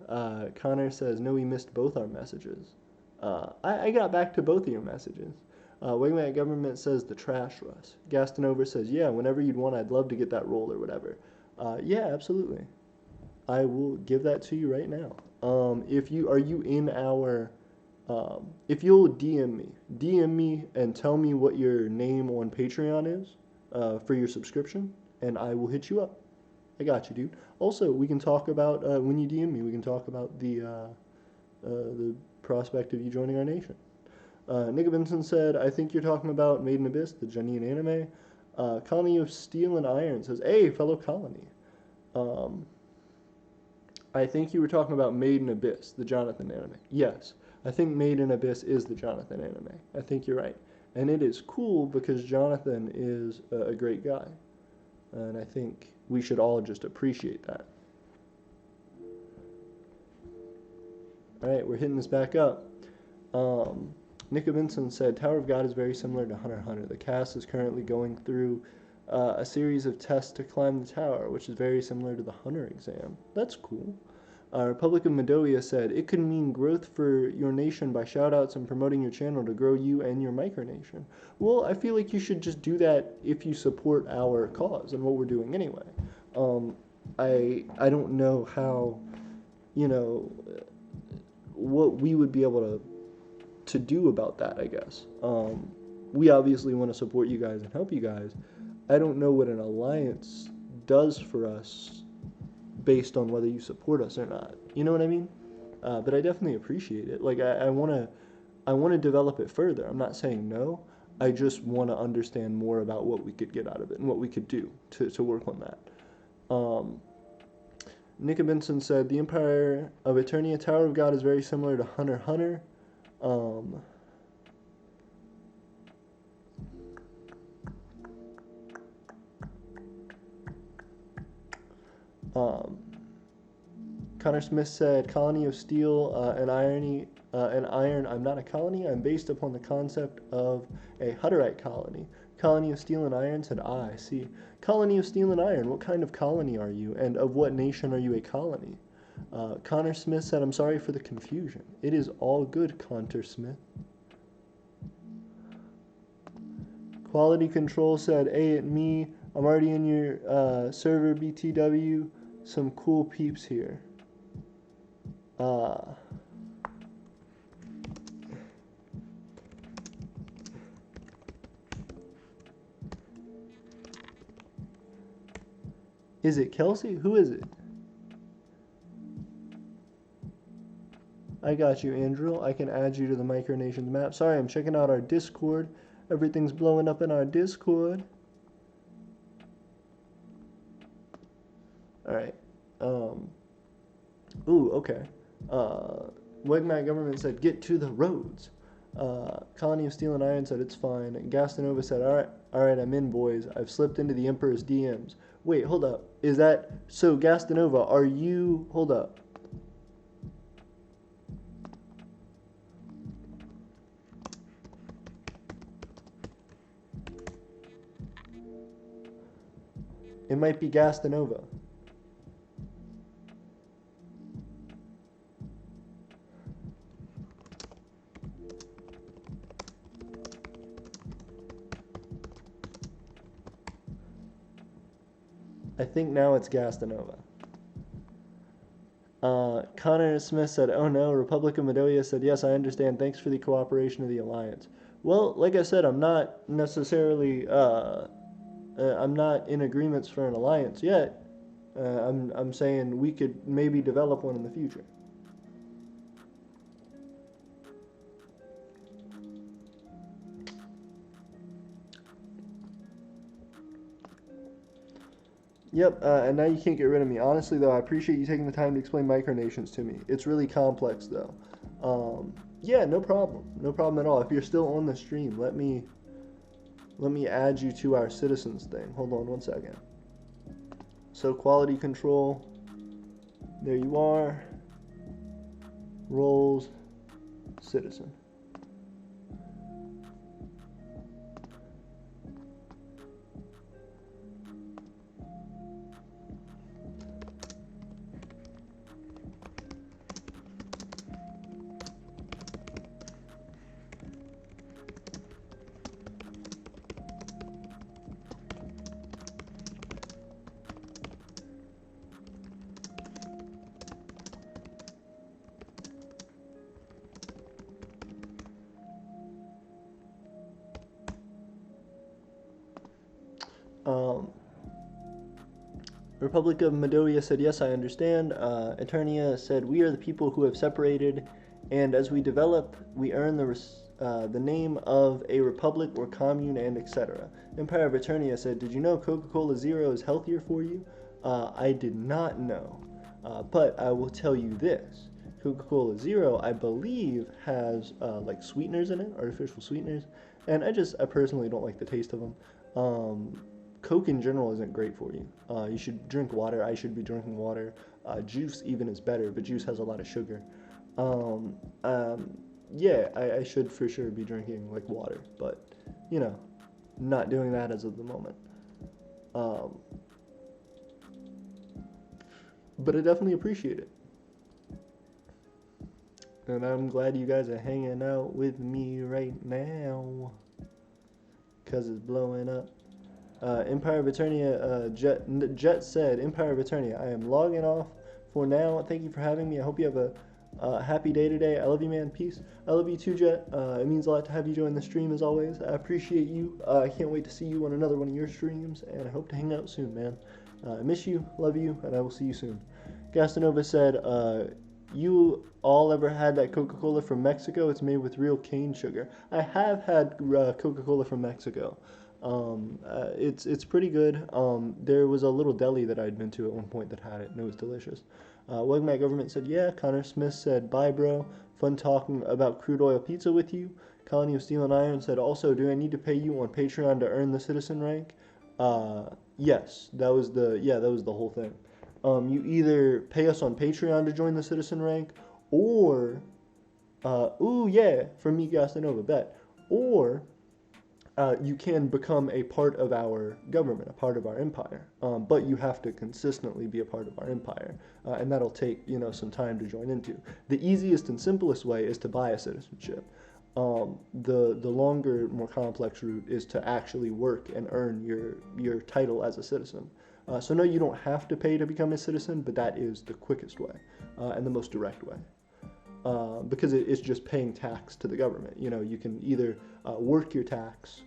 Connor says, no, we missed both our messages. I got back to both of your messages. Wingman Government says the trash Russ. Gastonova says, yeah, whenever you'd want, I'd love to get that roll or whatever. Yeah, absolutely. I will give that to you right now. If you'll DM me and tell me what your name on Patreon is for your subscription, and I will hit you up. I got you, dude. Also, we can talk about, when you DM me, we can talk about the prospect of you joining our nation. Nick Benson said, I think you're talking about Made in Abyss, the Janine anime. Colony of Steel and Iron says, hey, fellow colony. I think you were talking about Made in Abyss, the Jonathan anime. Yes, I think Made in Abyss is the Jonathan anime. I think you're right. And it is cool because Jonathan is a great guy. And I think we should all just appreciate that. Alright, we're hitting this back up. Nick Benson said, Tower of God is very similar to Hunter x Hunter. The cast is currently going through a series of tests to climb the tower, which is very similar to the Hunter exam. That's cool. Republic of Madoia said, it could mean growth for your nation by shoutouts and promoting your channel to grow you and your micronation. Well, I feel like you should just do that if you support our cause and what we're doing anyway. I don't know how, what we would be able to do about that, I guess. We obviously want to support you guys and help you guys. I don't know what an alliance does for us based on whether you support us or not. You know what I mean? But I definitely appreciate it. Like, I want to develop it further. I'm not saying no. I just want to understand more about what we could get out of it and what we could do to work on that. Nick Benson said, the Empire of Aeternia Tower of God is very similar to Hunter x Hunter. Connor Smith said, colony of steel and iron. I'm not a colony. I'm based upon the concept of a Hutterite colony. Colony of steel and iron said, I see. Colony of steel and iron. What kind of colony are you? And of what nation are you a colony? Connor Smith said, I'm sorry for the confusion. It is all good, Connor Smith. Quality Control said, hey, me. I'm already in your server, BTW. some cool peeps here. Is it Kelsey? Who is it? I got you, Andrew. I can add you to the Micronation map. Sorry, I'm checking out our Discord. Everything's blowing up in our Discord. Alright. Ooh, okay. Wegmat government said, get to the roads. Colony of Steel and Iron said, it's fine. Gastanova said, alright, I'm in, boys. I've slipped into the Emperor's DMs. Wait, hold up. Is that... So, Gastanova, are you... Hold up. It might be Gastanova. I think now it's Gastanova. Connor Smith said, oh no. Republic of Madoia said, yes, I understand. Thanks for the cooperation of the Alliance. Well, like I said, I'm not necessarily... I'm not in agreements for an alliance yet. I'm saying we could maybe develop one in the future. Yep, and now you can't get rid of me. Honestly, though, I appreciate you taking the time to explain micronations to me. It's really complex, though. Yeah, no problem. No problem at all. If you're still on the stream, let me add you to our citizens thing. Hold on one second. So quality control. There you are. Roles. Citizen. Republic of Madoia said, yes, I understand. Aeternia said, we are the people who have separated, and as we develop, we earn the name of a republic or commune, and etc. Empire of Aeternia said, did you know Coca-Cola Zero is healthier for you? I did not know, but I will tell you this. Coca-Cola Zero, I believe, has like sweeteners in it, artificial sweeteners, and I personally don't like the taste of them. Coke in general isn't great for you. You should drink water. I should be drinking water. Juice even is better, but juice has a lot of sugar. Yeah, I should for sure be drinking like water, but you know, not doing that as of the moment. But I definitely appreciate it. And I'm glad you guys are hanging out with me right now, because it's blowing up. Empire of Aeternia, Jet said, Empire of Aeternia, I am logging off for now. Thank you for having me. I hope you have a happy day today. I love you, man. Peace. I love you too, Jet. It means a lot to have you join the stream as always. I appreciate you. I can't wait to see you on another one of your streams, and I hope to hang out soon, man. I miss you, love you, and I will see you soon. Gastanova said, you all ever had that Coca-Cola from Mexico? It's made with real cane sugar. I have had Coca-Cola from Mexico. It's pretty good. There was a little deli that I'd been to at one point that had it, and it was delicious. Wegmat Government said, yeah. Connor Smith said, bye, bro. Fun talking about crude oil pizza with you. Colony of Steel and Iron said, also, do I need to pay you on Patreon to earn the citizen rank? Yes, that was the whole thing. You either pay us on Patreon to join the citizen rank, or, ooh, yeah, from me, Gastanova, bet. Or, you can become a part of our government, a part of our empire, but you have to consistently be a part of our empire, and that'll take, some time to join into. The easiest and simplest way is to buy a citizenship. The longer, more complex route is to actually work and earn your title as a citizen. So no, you don't have to pay to become a citizen, but that is the quickest way and the most direct way. Because it's just paying tax to the government. You know, you can either work your tax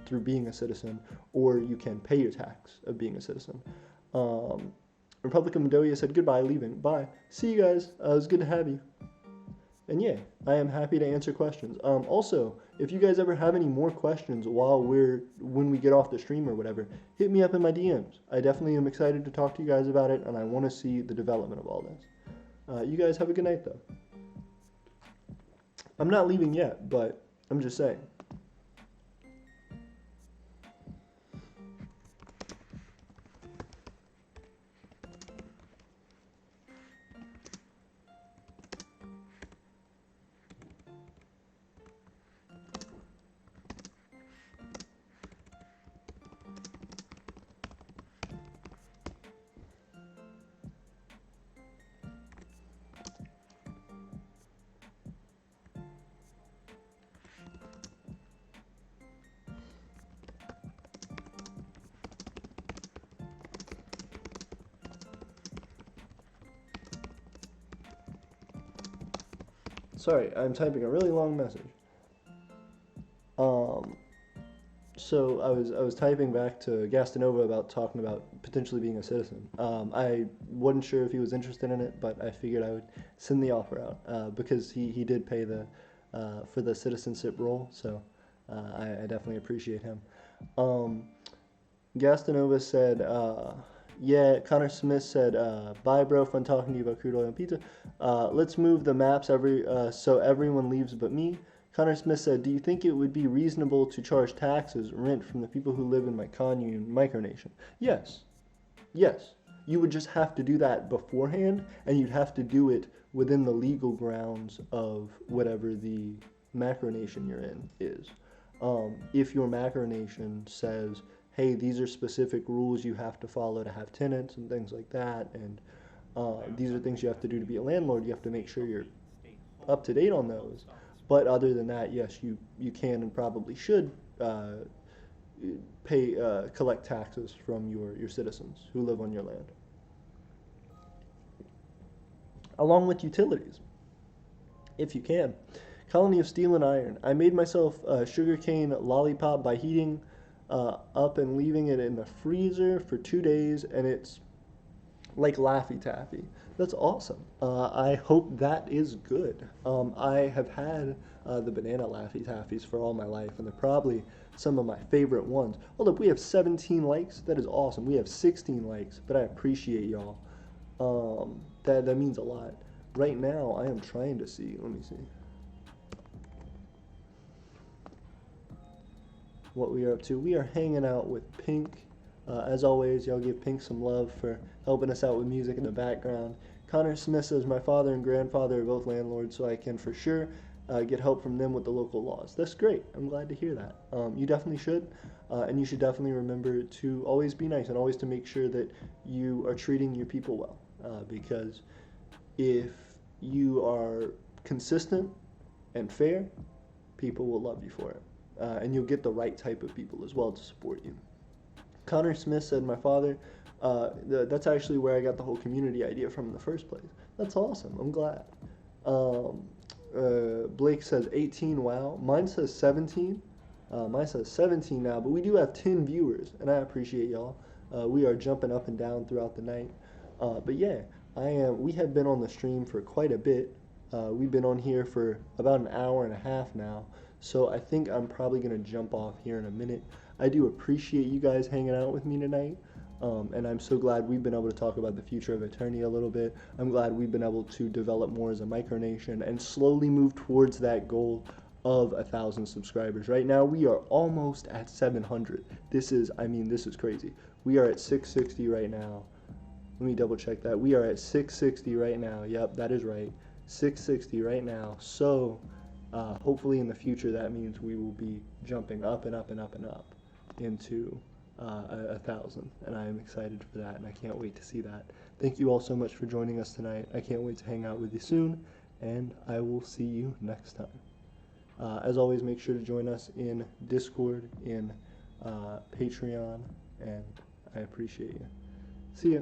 through being a citizen, or you can pay your tax of being a citizen. Republic of Mondoia said goodbye, leaving. Bye. See you guys. It was good to have you. And yeah, I am happy to answer questions. Also, if you guys ever have any more questions when we get off the stream or whatever, hit me up in my DMs. I definitely am excited to talk to you guys about it, and I want to see the development of all this. You guys have a good night, though. I'm not leaving yet, but I'm just saying. Sorry, I'm typing a really long message. So I was typing back to Gastanova about talking about potentially being a citizen. I wasn't sure if he was interested in it, but I figured I would send the offer out because he did pay for the citizenship role, so I definitely appreciate him. Gastanova said, yeah, Connor Smith said, bye, bro. Fun talking to you about crude oil and pizza. Let's move the maps so everyone leaves but me. Connor Smith said, do you think it would be reasonable to charge taxes, rent from the people who live in my commune, Micronation? Yes. Yes. You would just have to do that beforehand, and you'd have to do it within the legal grounds of whatever the macronation you're in is. If your macronation says, hey, these are specific rules you have to follow to have tenants and things like that, and these are things you have to do to be a landlord, you have to make sure you're up to date on those. But other than that, yes, you can and probably should collect taxes from your citizens who live on your land, along with utilities, if you can. Colony of Steel and Iron. I made myself a sugarcane lollipop by heating up and leaving it in the freezer for 2 days, and it's like Laffy Taffy. That's awesome. I hope that is good. I have had the banana Laffy Taffies for all my life, and they're probably some of my favorite ones. Oh, look, we have 17 likes. That is awesome. We have 16 likes, but I appreciate y'all. That means a lot. Right now, I am trying to see. Let me see what we are up to. We are hanging out with Pink. As always, y'all give Pink some love for helping us out with music in the background. Connor Smith says, my father and grandfather are both landlords, so I can for sure get help from them with the local laws. That's great. I'm glad to hear that. You definitely should, and you should definitely remember to always be nice and always to make sure that you are treating your people well, because if you are consistent and fair, people will love you for it, and you'll get the right type of people as well to support you. Connor Smith said, my father, that's actually where I got the whole community idea from in the first place. That's awesome. I'm glad. Blake says 18, wow. Mine says 17. Mine says 17 now, but we do have 10 viewers, and I appreciate y'all. We are jumping up and down throughout the night. But yeah, we have been on the stream for quite a bit. We've been on here for about an hour and a half now, so I think I'm probably going to jump off here in a minute. I do appreciate you guys hanging out with me tonight, and I'm so glad we've been able to talk about the future of Aeternia a little bit. I'm glad we've been able to develop more as a micronation and slowly move towards that goal of 1,000 subscribers. Right now, we are almost at 700. This is crazy. We are at 660 right now. Let me double check that. We are at 660 right now. Yep, that is right. 660 right now. So hopefully in the future that means we will be jumping up and up and up and up into 1,000, and I am excited for that, and I can't wait to see that. Thank you all so much for joining us tonight. I can't wait to hang out with you soon, and I will see you next time. As always, make sure to join us in Discord, in Patreon, and I appreciate you. See ya.